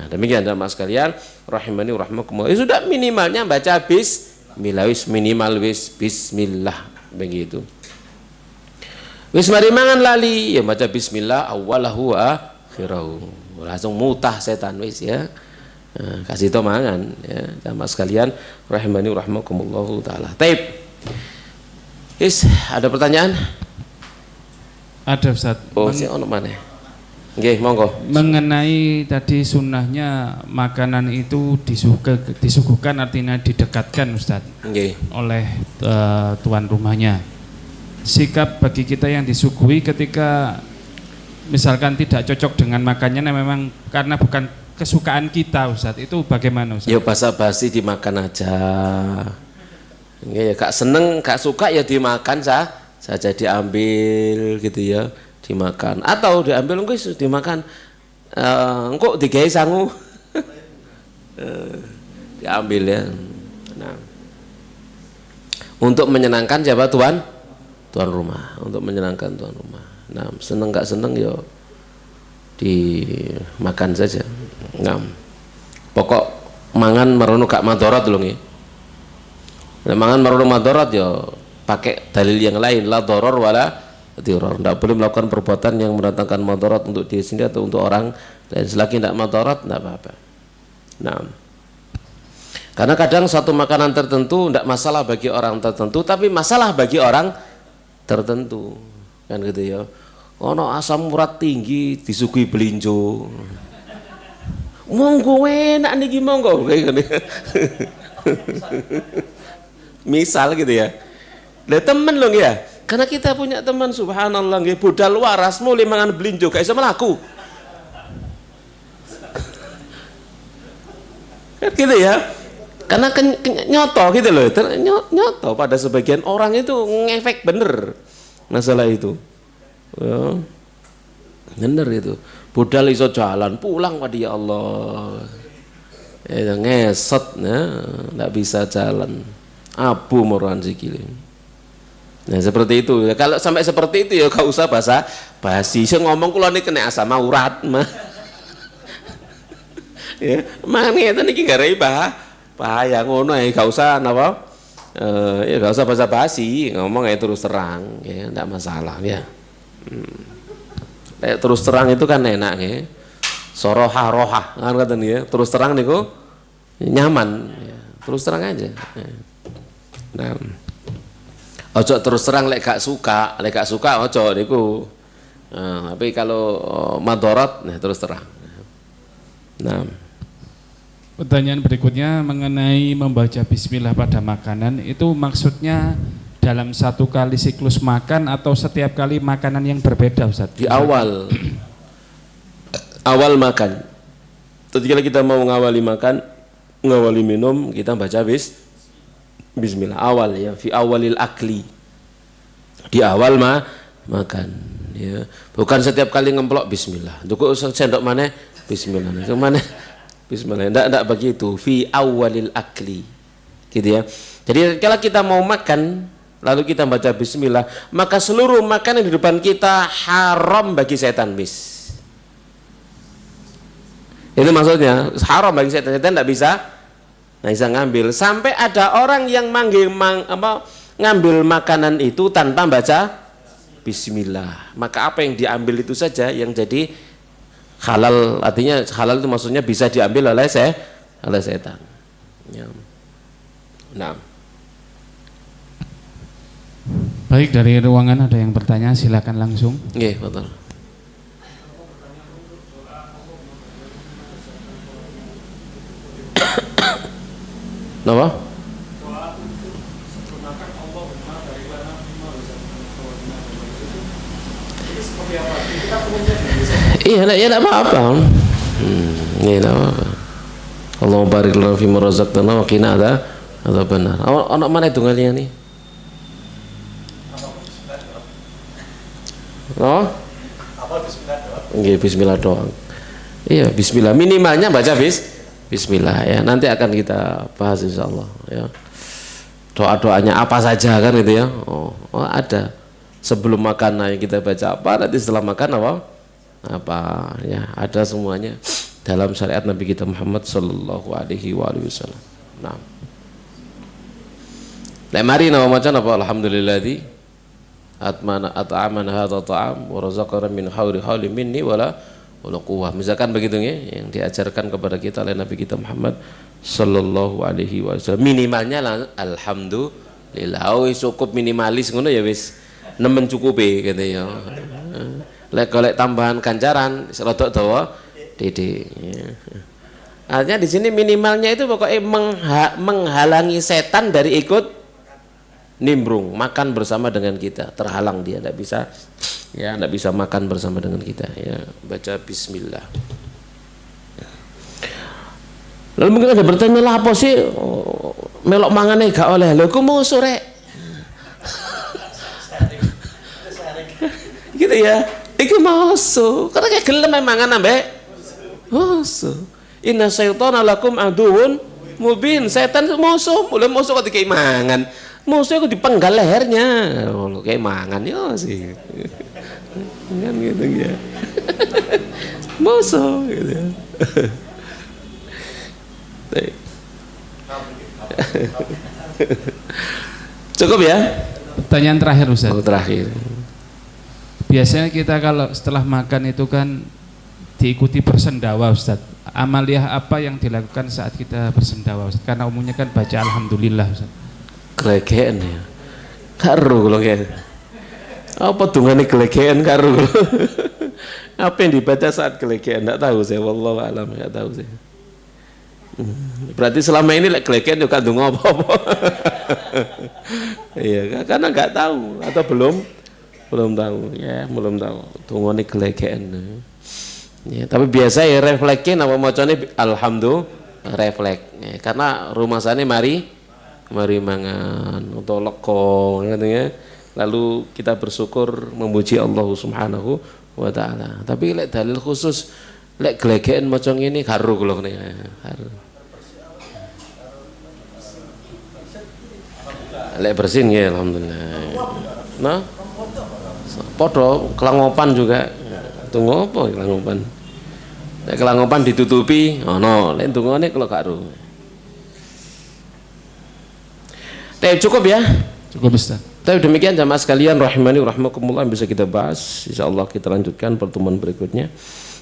Demikian jamaah sekalian rahimani rahimakumullah. Ya sudah, minimalnya baca bismillah, wis minimal wis bismillah begitu. Wis mari mangan lali ya baca bismillah awalahu wa akhirahu. Langsung mutah setan wis ya. Nah, kasih tau mangan ya jamaah sekalian rahimani rahimakumullah taala. Taib. Is ada pertanyaan? Ada Ustaz. Oh, si ono maneh. Nggih, monggo. Mengenai tadi sunnahnya makanan itu disuguhkan artinya didekatkan Ustaz. Nggih. Oleh tuan rumahnya. Sikap bagi kita yang disuguhi ketika misalkan tidak cocok dengan makannya memang karena bukan kesukaan kita Ustaz, itu bagaimana Ustaz? Ya basa-basi dimakan aja. Ya gak seneng, gak suka ya dimakan saja diambil gitu ya, dimakan atau diambil engko dimakan engko digawe sangu. Diambil ya. Nah. Untuk menyenangkan siapa tuan rumah, untuk menyenangkan tuan rumah. Nah, seneng gak seneng ya dimakan saja. Nah, pokok mangan merono gak madharat lho nggih. Nek mangan merono madharat ya pakai dalil yang lain, la dharar wala dirar. Tidak boleh melakukan perbuatan yang mendatangkan madharat untuk diri sendiri atau untuk orang lain. Selagi tidak madharat tidak apa-apa. Nah, karena kadang satu makanan tertentu tidak masalah bagi orang tertentu, tapi masalah bagi orang tertentu, kan gitu ya. Ono asam urat tinggi disuguhi belinjo. Monggo enak niki monggo kayak gini. Misal gitu ya. Lah temen lho ya. Karena kita punya teman subhanallah nggih budal waras mulai mangan belinjo gak iso mlaku. Kan gitu ya. Karena nyoto gitu loh. Nyoto pada sebagian orang itu ngefek bener masalah itu. Ya. Bener itu. Budal iso jalan pulang pada ya Allah. Ya ngesot ya, enggak bisa jalan. Abu moran sikile. Nah seperti itu. Ya, kalau sampai seperti itu ya gak usah basi. Saya ngomong kula niki kena asam urat mah. Ya, mangan ngeten iki garai bahaya ngono ae gak usah napa? Ya gak usah basa-basi, ngomong aja terus terang ya, enggak masalah ya. Terus terang itu kan enak ya. Soroha roha kan kata nih ya. Terus terang niku nyaman ya. Terus terang aja ya. Nah, ojo terus terang lek gak suka ojo niku. Nah, tapi kalau madharat nah terus terang. Nah, pertanyaan berikutnya mengenai membaca bismillah pada makanan itu maksudnya dalam satu kali siklus makan atau setiap kali makanan yang berbeda Ustaz? Di awal makan. Ketika kita mau ngawali minum, kita baca bismillah awal ya, fi awalil akli. Di awal makan ya. Bukan setiap kali ngemplok bismillah. Cukup sendok mana bismillah. Itu mana bismillah. Enggak begitu, fi awalil akli. Gitu ya. Jadi kalau kita mau makan lalu kita baca bismillah, maka seluruh makanan di depan kita haram bagi setan bis. Itu maksudnya haram bagi setan tidak bisa ngambil. Sampai ada orang yang ngambil makanan itu tanpa baca bismillah. Maka apa yang diambil itu saja yang jadi halal. Artinya halal itu maksudnya bisa diambil oleh setan. Ya. Nah. Baik, dari ruangan ada yang bertanya, silakan langsung. Nggih, betul. Napa? Iya, ya enggak apa-apa. Iya, enggak apa-apa. Allahumma barik lana fi ma razaqtana wa qina adzabannar. Ana mana itu ngalian nih? Oh? Nggih, bismillah doang. Iya, bismillah. Minimalnya baca bismillah ya. Nanti akan kita bahas insyaallah ya. Doa-doanya apa saja kan gitu ya. Oh, ada. Sebelum makan kita baca apa, nanti setelah makan apa? apa ya, ada semuanya dalam syariat Nabi kita Muhammad sallallahu alaihi wasallam. Nah. Lek mari nama macan apa alhamdulilladzi at'amana hadza ta'am wa razaqana min hauli minni wala quwwah. Misalkan begitu ya, yang diajarkan kepada kita oleh Nabi kita Muhammad sallallahu alaihi wasallam. Minimalnya alhamdulillah. Oh cukup minimalis ngono ya wis. Nemen cukupe gitu ya. Lek golek tambahan ganjaran rodok dawa dede. Artinya di sini minimalnya itu pokoknya menghalangi setan dari ikut nimbrung, makan bersama dengan kita, terhalang dia, tidak bisa ya, tidak bisa makan bersama dengan kita ya. Baca bismillah. Lalu mungkin ada bertanya lah, apa sih melok mangane gak oleh, lho ku mau sore gitu ya, iku moso karena kayak gelem mangan ambek moso. Inna syaitana lakum aduun mubin, setan moso, mulai moso kok dikei mangan. Musuhnya aku dipenggal lehernya, kayak mangan ya sih, kan gitu ya, musuh gitu ya. Cukup ya? Pertanyaan terakhir Ustaz. Oh, terakhir. Biasanya kita kalau setelah makan itu kan diikuti bersendawa Ustaz. Amaliyah apa yang dilakukan saat kita bersendawa Ustaz? Karena umumnya kan baca alhamdulillah Ustaz. Gelegean ya, karo kalau kayak apa dungane gelegean karo apa yang dibaca saat gelegean tidak tahu saya, wallahu alam, nggak tahu saya. Berarti selama ini lek gelegean juga dungo apa-apa. Iya, karena nggak tahu atau belum tahu ya, belum tahu dungane gelegean ya, tapi biasa ya reflekin apa macane alhamdulillah refleks ya, karena rumah sana mari mangan atau leko katanya, lalu kita bersyukur memuji Allah Subhanahu wa taala. Tapi lek dalil khusus lek gelegean macam ini karo kula ngene karo. Lek bersin ya alhamdulillah. Nah, podo kelangopan juga. Tunggu apa kelangopan? Lek kelangopan ditutupi, ono lek tungone kalau karo. Cukup ya? Cukup Ustaz. Tapi demikian jamaah sekalian rahimani rahmakumullah, bisa kita bahas. Insyaallah kita lanjutkan pertemuan berikutnya.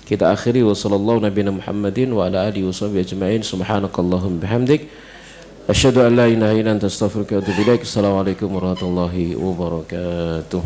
Kita akhiri wa sallallahu nabiyana Muhammadin wa ala alihi washabihi ajmain. Subhanakallahumma bihamdik asyhadu an la ilaha illa anta astaghfiruka wa atubu ilaik. Assalamualaikum warahmatullahi wabarakatuh.